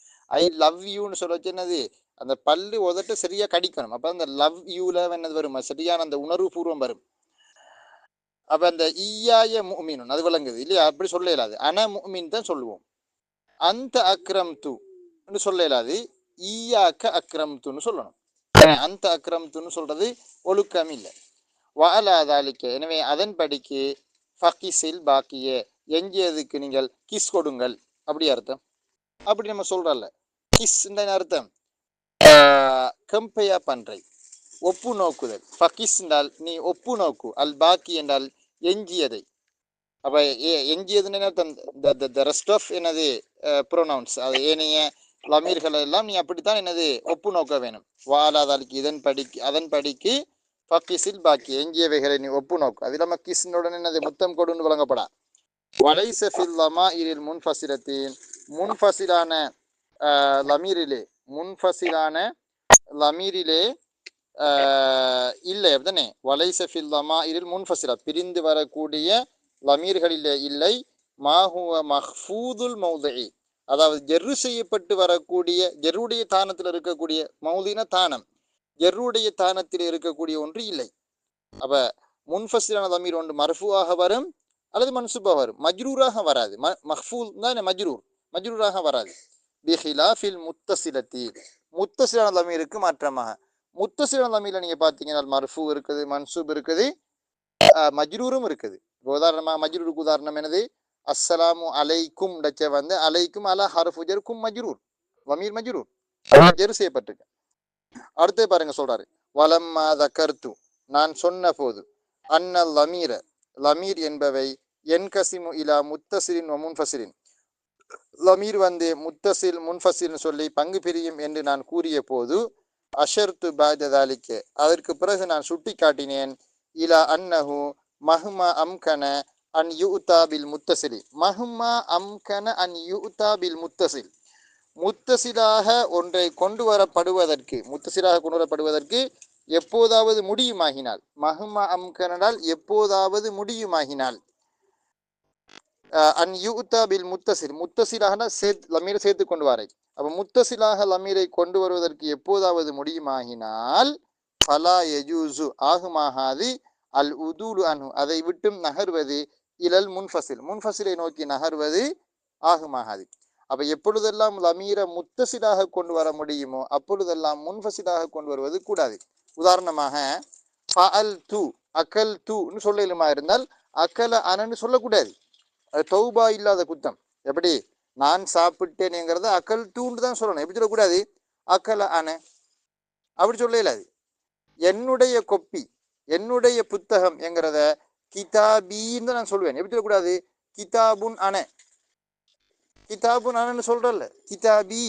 ஐ லவ் யூன்னு சொல்ல வச்சு என்னது, அந்த பல்லு உதட்ட சரியா கடிக்கணும். அப்போ அந்த லவ் யூல என்னது வரும், சரியான அந்த உணர்வு பூர்வம் வரும். அப்ப அந்த ஈயாய முஃமினுன் அது விளங்குது இல்லையா, அப்படி சொல்ல இயலாது. அன முஃமின் தான் சொல்லுவோம். அந்த அக்ரம் துன்னு சொல்ல இயலாது, ஈயாக்க அக்ரம் துன்னு சொல்லணும். அந்த அக்ரம் துன்னு சொல்றது ஒழுக்கம் இல்லை. வாலாதாலிக்க எனவே அதன்படிக்கு ஃபகிசில் பாக்கிய எஞ்சியதுக்கு நீங்கள் கிஸ் கொடுங்கள், அப்படி அர்த்தம். அப்படி நம்ம சொல்றல, கிஸ் அர்த்தம் கம்பையா பண்றை, ஒப்பு நோக்குதல். ஃபகிஸ் என்றால் நீ ஒப்பு நோக்கு, அல் பாக்கி என்றால் எஞ்சியதை. அப்ப எஞ்சியது ரெஸ்ட் ஆஃப் என்னது ப்ரொனவுன்ஸ் அது ஏனைய லமீர்கள் எல்லாம் நீ அப்படித்தான் என்னது ஒப்பு நோக்க வேணும். வாலாதாலுக்கு அதன்படிக்கு பக்கிசில் பாக்கி எஞ்சியவைகளை நீ ஒப்பு நோக்கு. அது இல்லாம கிஸ்னுடன் என்னது முத்தம் கொடுன்னு வழங்கப்படா. வலைச ஃபில் லமாஇரில் முன்ஃபசிலத்தின் முன்ஃபசிலான லமீரிலே முன்ஃபசிலான லமீரிலே இல்லை அப்படித்தானே. வலைச ஃபில் லமாஇரில் முன்ஃபசிலா பிரிந்து வரக்கூடிய லமீர்களிலே இல்லை. மாஹுவ மஹ்ஃபூதுல் மௌதுஇ அதாவது ஜெர்ரு செய்யப்பட்டு வரக்கூடிய ஜெர்ருடைய தானத்தில் இருக்கக்கூடிய மௌதின தானம் ஜெர்ருடைய தானத்தில் இருக்கக்கூடிய ஒன்று இல்லை. அப்ப முன்ஃபசிலான லமீர் ஒன்று மர்ஃபுவாக வரும் அல்லது மன்சூபாக வரும், மஜ்ரூராக வராது. மஹ்ஃபூல் தான் மஜ்ரூராக வராது. பிஹிலாஃபில் முத்தசிலத்தி முத்தசிலான லமீருக்கு மாற்றமாக முத்தசிலான லமீரில் நீங்க பார்த்தீங்கன்னா மர்ஃபூ இருக்குது, மன்சூப் இருக்குது, மஜ்ரூரும் இருக்குது. உதாரணமாக மஜ்ரூருக்கு உதாரணம் என்னது? அஸ்ஸலாமு அலைக்கும் வந்து அலைக்கும் அலா ஹர்ஃபு ஜர்க்கும் மஜ்ரூர் லமீர் மஜ்ரூர் ஜெர் செய்யப்பட்டிருக்கு. அடுத்து பாருங்க சொல்றாரு வலம்மா தக்கர்த்து நான் சொன்ன போது அன்னல் லமீர லமீர் என்பவை என்கசிமு இலா முத்தசிரின் முன்ஃபசிரின் லமீர் வந்து முத்தசில் முன்ஃபசிரின் சொல்லி பங்கு பிரியும் என்று நான் கூறிய போது அஷர்த்து பாததாலிக்கு அதற்கு பிறகு நான் சுட்டி காட்டினேன் இலா அன்னஹு மஹ்மா அம்கன அன் யுத்தாபில் முத்தசிலி மஹ்மா அம்கன அன் யுத்தாபில் முத்தசில் முத்தசிலாக ஒன்றை கொண்டு வரப்படுவதற்கு எப்போதாவது முடியுமாகினால் மஹ்மா அம்கனால் எப்போதாவது முடியுமாகினால் அன் யுத்தாபில் முத்தசில் முத்தசிலாக லமீரை சேர்த்து கொண்டு வரை. அப்ப முத்தசிலாக லமீரை கொண்டு வருவதற்கு எப்போதாவது முடியுமாகினால் ஃபலா யஜூசு ஆகுமாகாது அல் உதூலு அன்ஹு அதை விட்டும் நகர்வது இலல் முன்ஃபசிலை நோக்கி நகர்வது ஆகுமாகாது. அப்ப எப்பொழுதெல்லாம் லமீரை முத்தசிலாக கொண்டு வர முடியுமோ அப்பொழுதெல்லாம் முன்ஃபசிலாக கொண்டு வருவது கூடாது. உதாரணமாக ஃபஅல் து அகல் துன்னு சொல்லுமா இருந்தால் அகல அனன்னு சொல்லக்கூடாது. அது தௌபா இல்லாத குத்தம். எப்படி நான் சாப்பிட்டேன்ங்கிறத அகல் தூண்டு தான் சொல்லணும். எப்படி சொல்லக்கூடாது அகல அன அப்படி சொல்ல இல்லாது. என்னுடைய கொப்பி என்னுடைய புத்தகம் என்கிறத கிதாபின்னு நான் சொல்லுவேன். எப்படி சொல்லக்கூடாது கிதாபுன் அன கிதாபுன் அனன்னு சொல்றல்ல கிதாபி.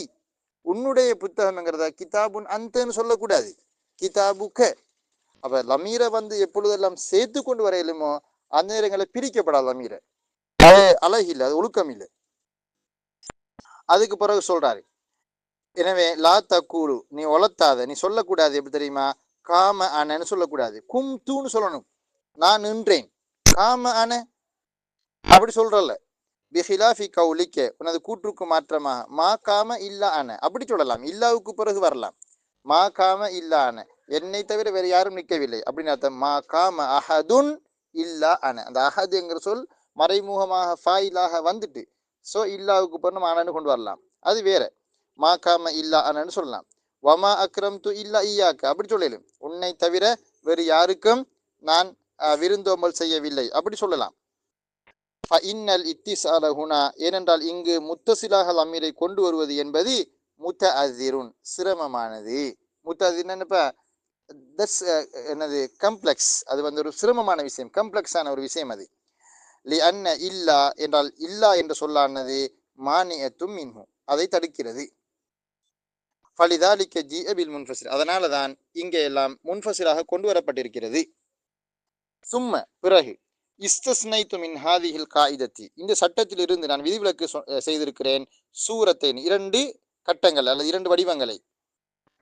உன்னுடைய புத்தகம் என்கிறத கிதாபுன் அந்தன்னு சொல்லக்கூடாது கிதாபுக்க. அப்ப லமீரை வந்து எப்பொழுதெல்லாம் சேர்த்து கொண்டு வரையிலுமோ அந்த நேரங்களை பிரிக்கப்படாது. லமீரை அழகு இல்லை, அது ஒழுக்கம் இல்லை. அதுக்கு பிறகு சொல்றாரு எனவே லா தக்கூடு நீ ஒலத்தாத நீ சொல்லக்கூடாது. எப்படி தெரியுமா காம அனன்னு சொல்லக்கூடாது கும் தூன்னு சொல்லணும். நான் நின்றேன் காம அன அப்படி சொல்றல்ல. பிஹிலாஃபி கவுலிக்க உனது கூற்றுக்கு மாற்றமாக மா காம இல்லா அன அப்படி சொல்லலாம். இல்லாவுக்கு பிறகு வரலாம். மா காம இல்லா அன என்னை தவிர வேற யாரும் நிற்கவில்லை அப்படின்னு அர்த்தம். மா காம அஹதுன் இல்லா அன அந்த அஹதுங்கிற சொல் மறைமுகமாக ஃபாயிலாக வந்துட்டு ஸோ இல்லாவுக்கு பிறகு அனன்னு கொண்டு வரலாம். அது வேற. மா காம இல்லா அனன்னு சொல்லலாம். வமா அக்ரம் து இல்லா ஈயாக்க அப்படி சொல்லலும். உன்னை தவிர வேறு யாருக்கும் நான் விருந்தோம்பல் செய்யவில்லை அப்படி சொல்லலாம். இன்னல் இத்திசால ஹுனா ஏனென்றால் இங்கு முத்தசிலாக லமீரை கொண்டு வருவது என்பது முத்தஅதிருன் சிரமமானது. முத்தஅதிர்னப்ப என்னது கம்ப்ளெக்ஸ். அது வந்து ஒரு சிரமமான விஷயம், கம்ப்ளெக்ஸான ஒரு விஷயம். அது லி அன்ன இல்லா என்றால் இல்லா என்ற சொல்லானது மானியத்தும் மின்ஹு அதை தடுக்கிறது. ஃபலிதாலிக்க ஜிஅபில் முன்ஃபசில் அதனாலதான் இங்கே எல்லாம் முன்ஃபசிலாக கொண்டு வரப்பட்டிருக்கிறது. சும்ம பிறகு இஸ்தஸ்னைத்து மின் ஹாதிஹில் காயிதத்தி இந்த சட்டத்தில் இருந்து நான் விதிவிலக்கு செய்திருக்கிறேன். சூரத்தின் 2 கட்டங்கள் அல்லது 2 வடிவங்களை.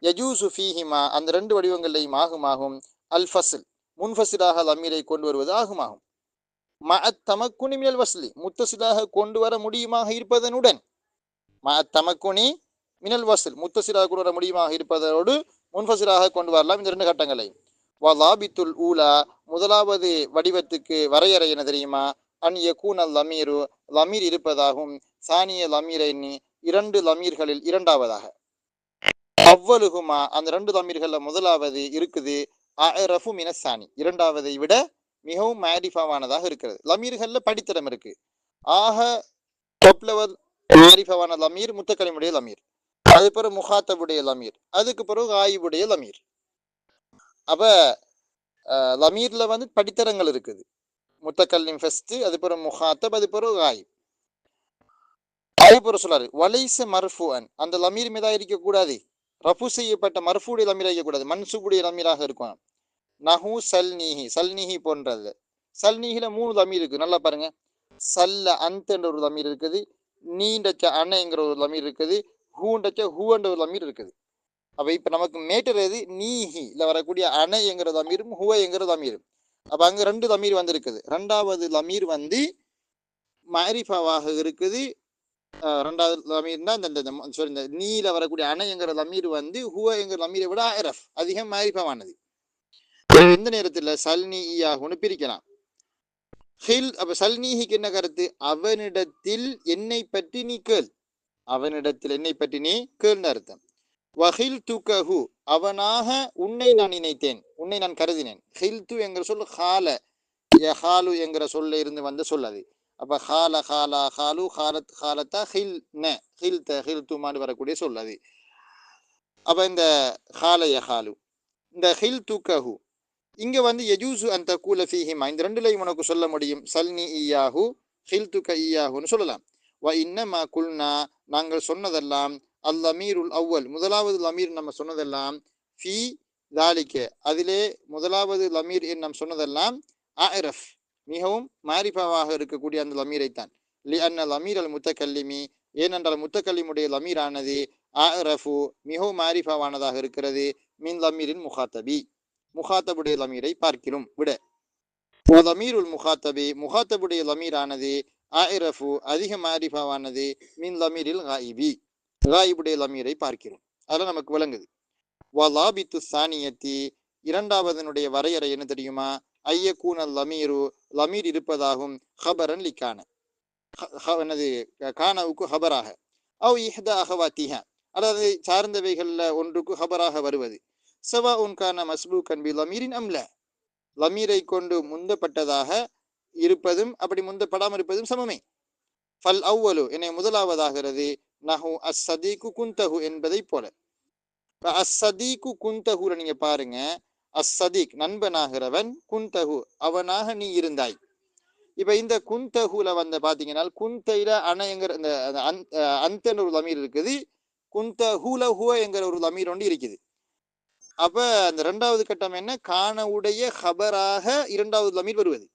யஜூசு ஃபீஹிமா அந்த 2 வடிவங்களையும் ஆகுமாகும். அல் ஃபஸ்ல் முன்ஃபசிலாக லமீரை கொண்டு வருவது ஆகுமாகும். மஅத் தமக்குனி மினல் வஸ்லி முத்தசிலாக கொண்டு வர முடியுமாக இருப்பதனுடன் மஅத் தமக்குனி மினல் வஸ்ல் முத்தசிலாக கொண்டு வர முடியுமாக இருப்பதோடு முன்ஃபசிலாக கொண்டு வரலாம் இந்த 2 கட்டங்களை. வலாபித்துல் ஊலா முதலாவது வடிவத்துக்கு வரையறை என்ன தெரியுமா? அன் யகூன் அல் லமீரு லமீர் இருப்பதாகும். சானிய லமீரை 2 லமீர்களில் இரண்டாவதாக. அவ்வலுகுமா அந்த 2 லமீர்கள்ல முதலாவது இருக்குது அஅரஃபு மின சானி இரண்டாவதை விட மிகவும் மாரிஃபாவானதாக இருக்கிறது. லமீர்கள்ல படித்தரம் இருக்கு. ஆக டாப் லெவல் மாரிஃபாவான லமீர் முத்தக்கலிமுடைய லமீர், அது பிறகு முகாத்தபுடைய லமீர், அதுக்கு பிறகு ஆயிபுடைய லமீர். அப்ப லமீர்ல வந்து படித்தரங்கள் இருக்குது. முத்தக்கல்லிம் ஃபஸ்ட்டு, அது பிறகு முஹாத்தப், அது பிறகு காயிப். அதே பிறகு சொல்லாரு வலைச மர்ஃபுஅன், அந்த லமீர் மீதா இருக்கக்கூடாது, ரஃபு செய்யப்பட்ட மர்ஃபுடைய லமீர் இருக்கக்கூடாது, மன்சூபுடைய லமீராக இருக்கும். நஹு சல்நீஹி, சல்நீஹி போன்றது. சல்நீஹில 3 லமீர் இருக்கு, நல்லா பாருங்க. சல்ல அந்தன்ற ஒரு லமீர் இருக்குது, நீண்டச்ச அணைங்கிற ஒரு லமீர் இருக்குது, ஹூண்டச்ச ஹூன்ற ஒரு லமீர் இருக்குது. அப்ப இப்ப நமக்கு மேட்டர் எது? நீஹி இல்ல வரக்கூடிய அணைங்கிற லமீரும் ஹுவங்கிற லமீரும். அப்ப அங்க 2 லமீர் வந்து இருக்குது. 2வது லமீர் வந்து மாரிஃபாவாக இருக்குது. 2வது லமீர்னா இந்த நீல வரக்கூடிய அணைங்கிற லமீர் வந்து ஹுவங்கிற லமீரை விட அரஃப் அதிகம் மாரிஃபாவானது. எந்த நேரத்தில் சல்னி ஈயாகுன்னு பிரிக்கலாம். ஹில், அப்ப சல்னீஹிக்கு என்ன கருத்து? அவனிடத்தில் என்னை பற்றி நீ கேள், அவனிடத்தில் என்னை பற்றி நீ கேள்னு அர்த்தம். வஹில் துகஹு, அவனாக உன்னை நான் நினைத்தேன், உன்னை நான் கருதினேன். ஹில் து என்கிற சொல் ஹால யஹாலு என்கிற சொல்ல இருந்து வந்த சொல் அது. அப்ப ஹால ஹாலா ஹாலு ஹாலத் ஹாலத்தா ஹில் ந ஹில் த ஹில் துமான்னு வரக்கூடிய சொல் அது. அப்ப இந்த ஹால யஹாலு, இந்த ஹில் துகஹு இங்க வந்து யஜூசு அந்த கூல ஃபீஹிமா, இந்த 2லையும் உனக்கு சொல்ல முடியும். சல்னி ஈயாஹு ஹில் துக ஈயாஹுன்னு சொல்லலாம். வ இன்னமா குல்னா, நாங்கள் சொன்னதெல்லாம் அல் லமீருல் அவ்வல், முதலாவது லமீர் நம்ம சொன்னதெல்லாம் ஃபி தாலிக்க, அதிலே முதலாவது லமீர் நாம் சொன்னதெல்லாம் அஅரஃப், மிகவும் மாரிஃபாவாக இருக்கக்கூடிய அந்த லமீரைத்தான். லி அன்ன லமீர் அல் முத்தக்கல்லிமி, ஏனென்றால் முத்தக்கல்லிமுடைய லமீரானது அஅரஃபு மிகவும் மாரிஃபாவானதாக இருக்கிறது. மின் லமீரின் முகாத்தபி, முகாத்தபுடைய லமீரை பார்க்கிறோம் விட. லமீருல் முகாத்தபி, முகாத்தபுடைய லமீரானது அஅரஃபு அதிக மாரிஃபாவானது. மின் லமீரில் காயிபி, காயிபுடைய லமீரை பார்க்கிறோம். அதெல்லாம் நமக்கு விளங்குது. வலாபித்து சானியத்தி, 2வதனுடைய வரையறை என்ன தெரியுமா? ஐயக்கூனல் லமீரு, லமீர் இருப்பதாகும். ஹபரன் லிக்கான, என்னது கானவுக்கு ஹபராக, அவ் இஹ்தா அஹவாத்திஹ, அதாவது சார்ந்தவைகள்ல ஒன்றுக்கு ஹபராக வருவது. சவா உன்கான மஸ்பூகன் பி லமீரின் அம்ல, லமீரை கொண்டு முந்தப்பட்டதாக இருப்பதும் அப்படி முந்தப்படாமல் இருப்பதும் சமமே. ஃபல் அவ்வலு, என்னை முதலாவதாகிறது. நஹு அஸ்ஸதீகு குந்தஹு என்பதை போல. அஸ்ஸதீகு குந்தஹுல நீங்க பாருங்க, அஸ்ஸதீக் நண்பனாகிறவன், குந்தஹு அவனாக நீ இருந்தாய். இப்ப இந்த குந்தஹுல வந்து பாத்தீங்கன்னா குந்தையில அணைங்கிற இந்த அந்த ஒரு லமீர் இருக்குது, குந்தஹுல ஹுவ என்கிற ஒரு லமீர் ஒன்று இருக்குது. அப்ப அந்த 2வது கட்டம் என்ன? கானவுடைய ஹபராக 2வது லமீர் வருவது.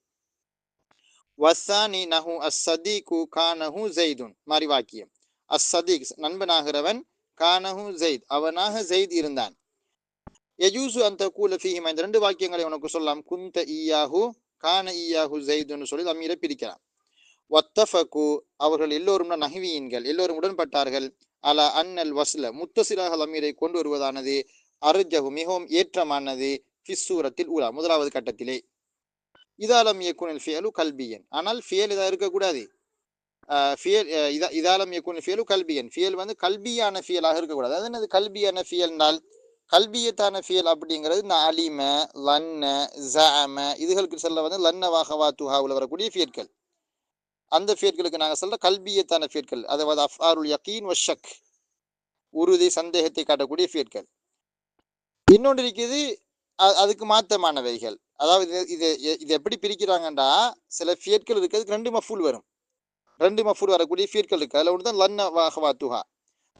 வசானி நஹு அஸ்ஸதீகு கானஹு ஸைதுன், மாறி வாக்கியம். அஸ்ஸதீக் நண்பனாகிறவன், கானஹு ஸைத் அவனாக ஸைத் இருந்தான். யஜூசு அந்த கூல ஃபீஹிமா, இந்த 2 வாக்கியங்களை உனக்கு சொல்லலாம். குந்த ஈயாஹு கான ஈயாஹு ஸைதுன்னு சொல்லி லமீரை பிரிக்கலாம். வத்தஃபகு, அவர்கள் எல்லோரும் நஹ்வியீன்கள், எல்லோரும் உடன்பட்டார்கள். அலா அன்னல் வஸ்ல, முத்தசிலாக லமீரை கொண்டு வருவதானது அர்ஜஹு மிகவும் ஏற்றமானது. ஃபிஸ்ஸூரத்தில் ஊலா, முதலாவது கட்டத்திலே. இதாலம் யகுனில் ஃபியலு கல்பியன், ஆனால் ஃபியல் இதா இருக்கக்கூடாது. ஃபியல் இதாலம் யகுனில் ஃபியலு கல்பியன், ஃபியல் வந்து கல்பியான ஃபியலாக இருக்கக்கூடாது. அது என்னது கல்பியான ஃபியல்னால்? கல்பியத்தான ஃபியல் அப்படிங்கிறது இந்த அலிம லன்ன ஜஅம இதுகளுக்கு சொல்ல வந்து லன்ன வாகவாத்துஹாவில் வரக்கூடிய ஃபியற்கள். அந்த ஃபியற்களுக்கு நாங்கள் சொல்ற கல்பியத்தான ஃபியற்கள், அதாவது அஃஆருல் யகீன் வஷக், உறுதி சந்தேகத்தை காட்டக்கூடிய ஃபியற்கள். இன்னொன்று இருக்குது அதுக்கு மாத்தமானவைகள். அதாவது இது இது எப்படி பிரிக்கிறாங்கன்றா, சில ஃபியற்கள் இருக்கிறதுக்கு 2 மஃபூல் வரும், 2 மஃபூல் வரக்கூடிய ஃபியற்கள் இருக்கு. அதில் ஒன்று தான் லன்ன வாகவாத்துஹா,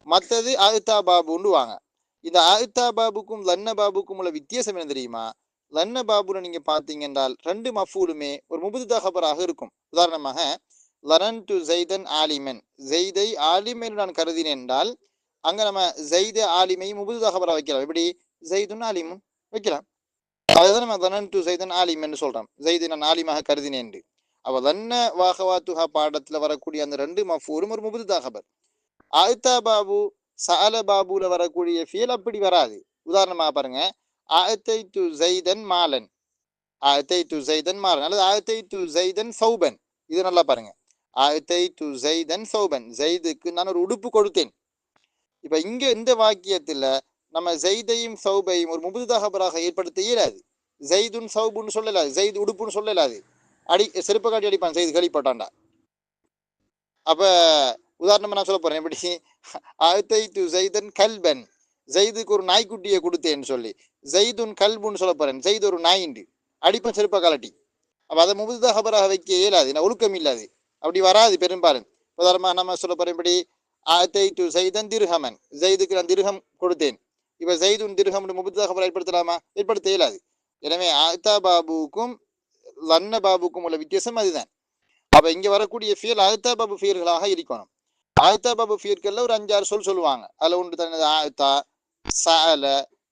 மற்றது ஆயுத்தா பாபுன்னு வாங்க. இந்த ஆயுத்தா பாபுக்கும் லன்ன பாபுக்கும் உள்ள வித்தியாசம் என்ன தெரியுமா? லன்ன பாபுல நீங்க பார்த்தீங்க என்றால் 2 மஃபூலுமே ஒரு முபுதா ஹபராக இருக்கும். உதாரணமாக லரன் டு ஜெய்தன் ஆலிமன், ஜெய்தை ஆலிமன் நான் கருதினேன் என்றால் அங்க நம்ம ஜெய்த ஆலிமை முபுதா ஹபரா வைக்கலாம். எப்படி? ஜெய்துன் ஆலிமுன் வைக்கலாம். அதுதான் நம்ம லரன் டு ஜெய்தன் ஆலிமன் சொல்றோம், ஜெய்தை நான் ஆலிமாக கருதினேன். அவ லன்ன வாகவாத்துஹா பாடத்துல வரக்கூடிய அந்த 2 மஃபூலும் ஒரு முபுதா ஹபர். ஆயுத்தா பாபு சால பாபுல வரக்கூடிய ஃபியல் அப்படி வராது. உதாரணமாக பாருங்க, ஆயத்தைத்து ஜைதன் மாலன், ஆயத்தைத்து ஜைதன் மாலன் அல்லது ஆயத்தைத்து ஜைதன் சௌபன். இது நல்லா பாருங்க, ஆயத்தைத்து ஜைதன் சௌபன், ஜெய்துக்கு நான் ஒரு உடுப்பு கொடுத்தேன். இப்ப இங்க இந்த வாக்கியத்துல நம்ம ஜெய்தையும் சௌபையும் ஒரு முபுதா ஹபராக ஏற்படுத்த இயலாது. ஜெய்துன் சௌபுன்னு சொல்லலாது, ஜெய்து உடுப்புன்னு சொல்லலாது. செருப்ப காட்டி அடிப்பான் ஜெய்து கழிப்பட்டான்டா. அப்ப உதாரணமா நான் சொல்ல போறேன், எப்படி? ஆயத்தைத்து ஜைதன் கல்பன், ஜெய்துக்கு ஒரு நாய்க்குட்டியை கொடுத்தேன்னு சொல்லி ஜெய்துன் கல்புன்னு சொல்ல போறேன். ஜெய்து ஒரு நாயிண்டு அடிப்பன் செருப்ப கலட்டி. அப்போ அதை முபுதா ஹபராக வைக்க இயலாது, ஏன்னா ஒழுக்கம் இல்லாது, அப்படி வராது பெரும்பாலும். உதாரணமாக நம்ம சொல்ல போகிறபடி ஆத்தை டு சைதன் திர்ஹமன், ஜெய்துக்கு நான் திர்ஹம் கொடுத்தேன். இப்போ ஜெய்துன் திர்ஹம் முபுதா ஹபரா ஏற்படுத்தலாமா? ஏற்படுத்த இயலாது. எனவே ஆத்தா பாபுக்கும் லன்ன பாபுக்கும் உள்ள வித்தியாசம் அதுதான். அப்போ இங்கே வரக்கூடிய ஃபியல் ஆத்தா பாபு ஃபியர்களாக இருக்கணும். ஆயத்தா பாபு ஃபியர்கள்ல ஒரு 5-6 சொல்லுவாங்க. அதில் ஒன்று தனது ஆயத்தா, சஅல,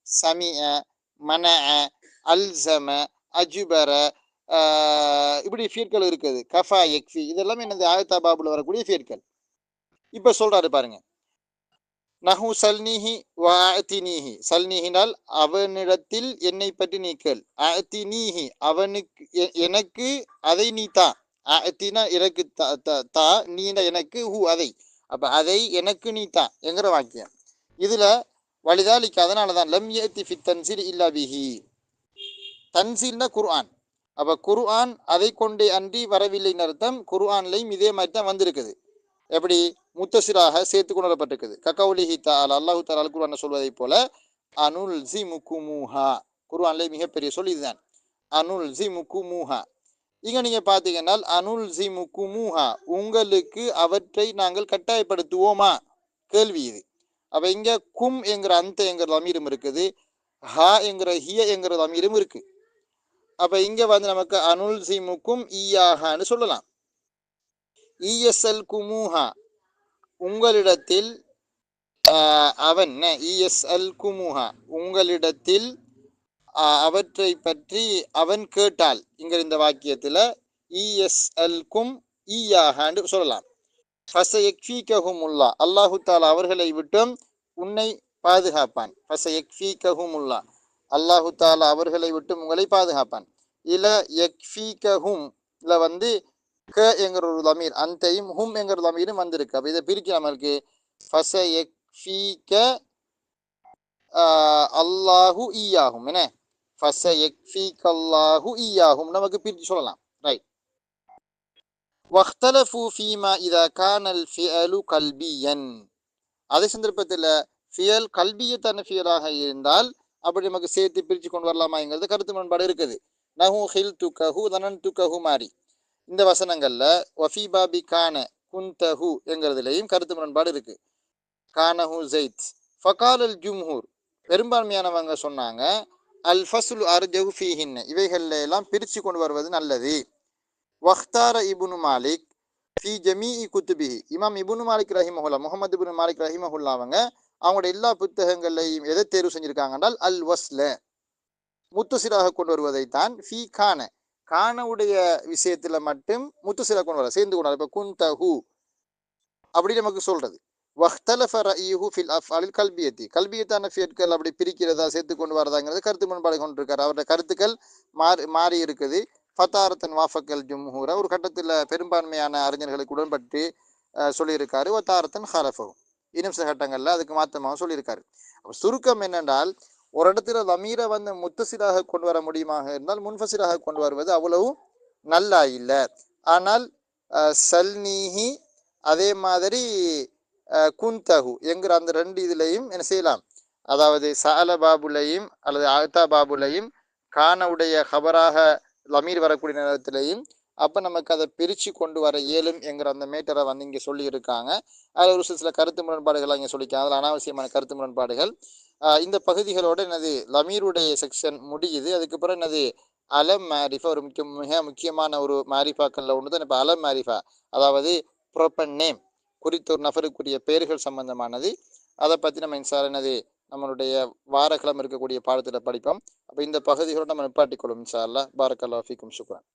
சமிஅ, மனஅ, அல்சம, அஜுபர, இப்படி ஃபியர்கள் இருக்குது. கஃபா, எக்ஃபி, இதெல்லாம் என்னது ஆயத்தா பாபுல வரக்கூடிய ஃபியர்கள். இப்போ சொல்றாரு பாருங்க, நஹு சல்னிஹி வஅதினிஹி. சல்னிஹினால் அவனிடத்தில் என்னை பற்றி நீ கேள். அஅதினிஹி அவனுக்கு எனக்கு அதை நீ தா. அஅதினா எனக்கு தா, நீனா எனக்கு, ஹூ அதை. அப்ப அதை எனக்கு நீ தா என்கிற வாக்கியம். இதுல வலிதாலிக்கு அதனாலதான் லம் யஅதி ஃபி தன்சீல் இல்லா பிஹி. தன்சீல்னா குர்ஆன். அப்ப குர்ஆன் அதை கொண்டே அன்றி வரவில்லைன்னு அர்த்தம். குர்ஆன்லையும் இதே மாதிரி தான் வந்திருக்குது. எப்படி முத்தசிராக சேர்த்து கொண்டு வரப்பட்டிருக்குது. ககௌலிஹி தஆலா, அல்லாஹு தஆலா குர்ஆன் சொல்வதை போல அனுல் ஜிமுகுமுஹா. குர்ஆன்ல மிகப்பெரிய சொல் இதுதான், அனுல் ஜிமுகுமுஹா. இங்க நீங்க பாத்தீங்கன்னா அனுல் ஜிமுகுமுஹா, உங்களுக்கு அவற்றை நாங்கள் கட்டாயப்படுத்துவோமா, கேள்வி இது. அப்ப இங்க கும் என்கிற அந்த என்கிற அமீரும் இருக்குது, ஹா என்கிற ஹிய என்கிற அமீரும் இருக்கு. அப்ப இங்க வந்து நமக்கு அனுல் ஜிமுக்கும் ஈயாஹான்னு சொல்லலாம். இஎஸ்எல் குமுஹா, உங்களிடத்தில் அவன், இஎஸ்எல் குமுஹா உங்களிடத்தில் அவற்றை பற்றி அவன் கேட்டால், இங்க இந்த வாக்கியத்துல இஎஸ்எல் கும் ஈயாஹான்னு சொல்லலாம். ஃபஸயக்ஃபீகஹுமுல்லா, அல்லாஹு தஆலா அவர்களை விட்டும் உன்னை பாதுகாப்பான். ஃபஸயக்ஃபீகஹுமுல்லா, அல்லாஹு தஆலா அவர்களை விட்டும் உங்களை பாதுகாப்பான். இல்ல யக்ஃபீகஹும் இல்ல வந்து க என்கிற ஒரு லமீர் அந்தையும் ஹும் என்கிற லமீரும் வந்திருக்கு. அப்ப இதை பிரிக்க நம்மளுக்கு ஃபஸயக்ஃபீக அல்லாஹு ஈயாஹும், என்ன ஃபஸயக்ஃபீகல்லாஹு ஈயாஹும் நமக்கு பிரித்து சொல்லலாம். ரைட். வக்தலஃபு ஃபீமா இதா கானல் ஃபிஅலு கல்பியன். அதே சந்தர்ப்பத்தில் ஃபியல் கல்பியத்தான ஃபியலாக இருந்தால் அப்படி நமக்கு சேர்த்து பிரித்து கொண்டு வரலாமாங்கிறது கருத்து முரண்பாடு இருக்குது. நஹு ஹில்துகஹு தனன்துகஹு மாறி இந்த வசனங்கள்ல வஃபி பாபி கான குந்தஹு என்கிறதுலையும் கருத்து முரண்பாடு இருக்கு. கானஹு ஜெய்த் ஃபகால் அல் ஜும்ஹூர், பெரும்பான்மையானவங்க சொன்னாங்க அல் ஃபஸ்லு அர்ஜஹு ஃபீஹின், இவைகள்ல எல்லாம் பிரித்து கொண்டு வருவது நல்லது. வக்தார இப்னு மாலிக் ஃபி ஜமீஇ குத்துபிஹி, இமாம் இப்னு மாலிக் ரஹிமஹுல்லா, முஹம்மது இப்னு மாலிக் ரஹிமஹுல்லா அவங்களோட எல்லா புத்தகங்களையும் எதை தேர்வு செஞ்சிருக்காங்க என்றால் அல் வஸ்ல, முத்துசிராக கொண்டு வருவதைத்தான். ஃபி கான, கானவுடைய விஷயத்துல மட்டும் முத்துசிராக கொண்டு வர சேர்ந்து கொண்டு வர. இப்போ குந்தஹு அப்படி நமக்கு சொல்றது. வக்தலஃப ரஅய்யுஹு ஃபில் அஃஅலில் கல்பியத்தி, கல்பியத்தான ஃபியட்கள் அப்படி பிரிக்கிறதா சேர்த்து கொண்டு வரதாங்கிறது கருத்து முரண்பாடு கொண்டிருக்காரு. அவருடைய கருத்துக்கள் மாறி இருக்குது. ஃபதாரத்தன் வாஃபக்கல் ஜும்ஹூர, ஒரு கட்டத்தில் பெரும்பான்மையான அறிஞர்களுக்கு உடன்பட்டு சொல்லியிருக்காரு. வதாரத்தன் ஹலஃபஹு, இன்னும் சில கட்டங்களில் அதுக்கு மாற்றமாக சொல்லியிருக்காரு. அப்போ சுருக்கம் என்னென்றால், ஒரு இடத்துல லமீரை வந்து முத்தசிராக கொண்டு வர முடியுமாக இருந்தால் முன்ஃபசிராக கொண்டு வருவது அவ்வளவு நல்லா இல்லை. ஆனால் சல்னீஹி அதே மாதிரி குந்தஹு என்கிற அந்த ரெண்டு இதுலையும் என்ன செய்யலாம், அதாவது சஅல பாபுலையும் அல்லது ஆத்தா பாபுலையும் கானவுடைய ஹபராக லமீர் வரக்கூடிய நேரத்திலையும் அப்போ நமக்கு அதை பிரித்து கொண்டு வர இயலும் என்கிற அந்த மேட்டரை வந்து இங்கே சொல்லியிருக்காங்க. அதில் ஒரு சில கருத்து முரண்பாடுகள் இங்கே சொல்லியிருக்காங்க. அதில் அனாவசியமான கருத்து முரண்பாடுகள். இந்த பகுதிகளோட என்னது லமீருடைய செக்ஷன் முடியுது. அதுக்கப்புறம் என்னது அலம் மாரிஃபா, ஒரு மிக முக்கியமான ஒரு மாரிஃபாக்களில் ஒன்று தான் இப்போ அலம் மாரிஃபா, அதாவது ப்ரோப்பன் நேம், குறித்த ஒரு நபருக்குரிய பெயர்கள் சம்பந்தமானது. அதை பற்றி நம்ம இன்ஷால்லா என்னது நம்மளுடைய வாரக்கிழமை இருக்கக்கூடிய பாடத்தில் படிப்போம். அப்போ இந்த பகுதிகளோடு நம்ம நிப்பாட்டிக்கொள்ளும் இன்ஷா அல்லாஹ். பாரக்கல்லாஹு ஃபீக்கும். சுக்ரான்.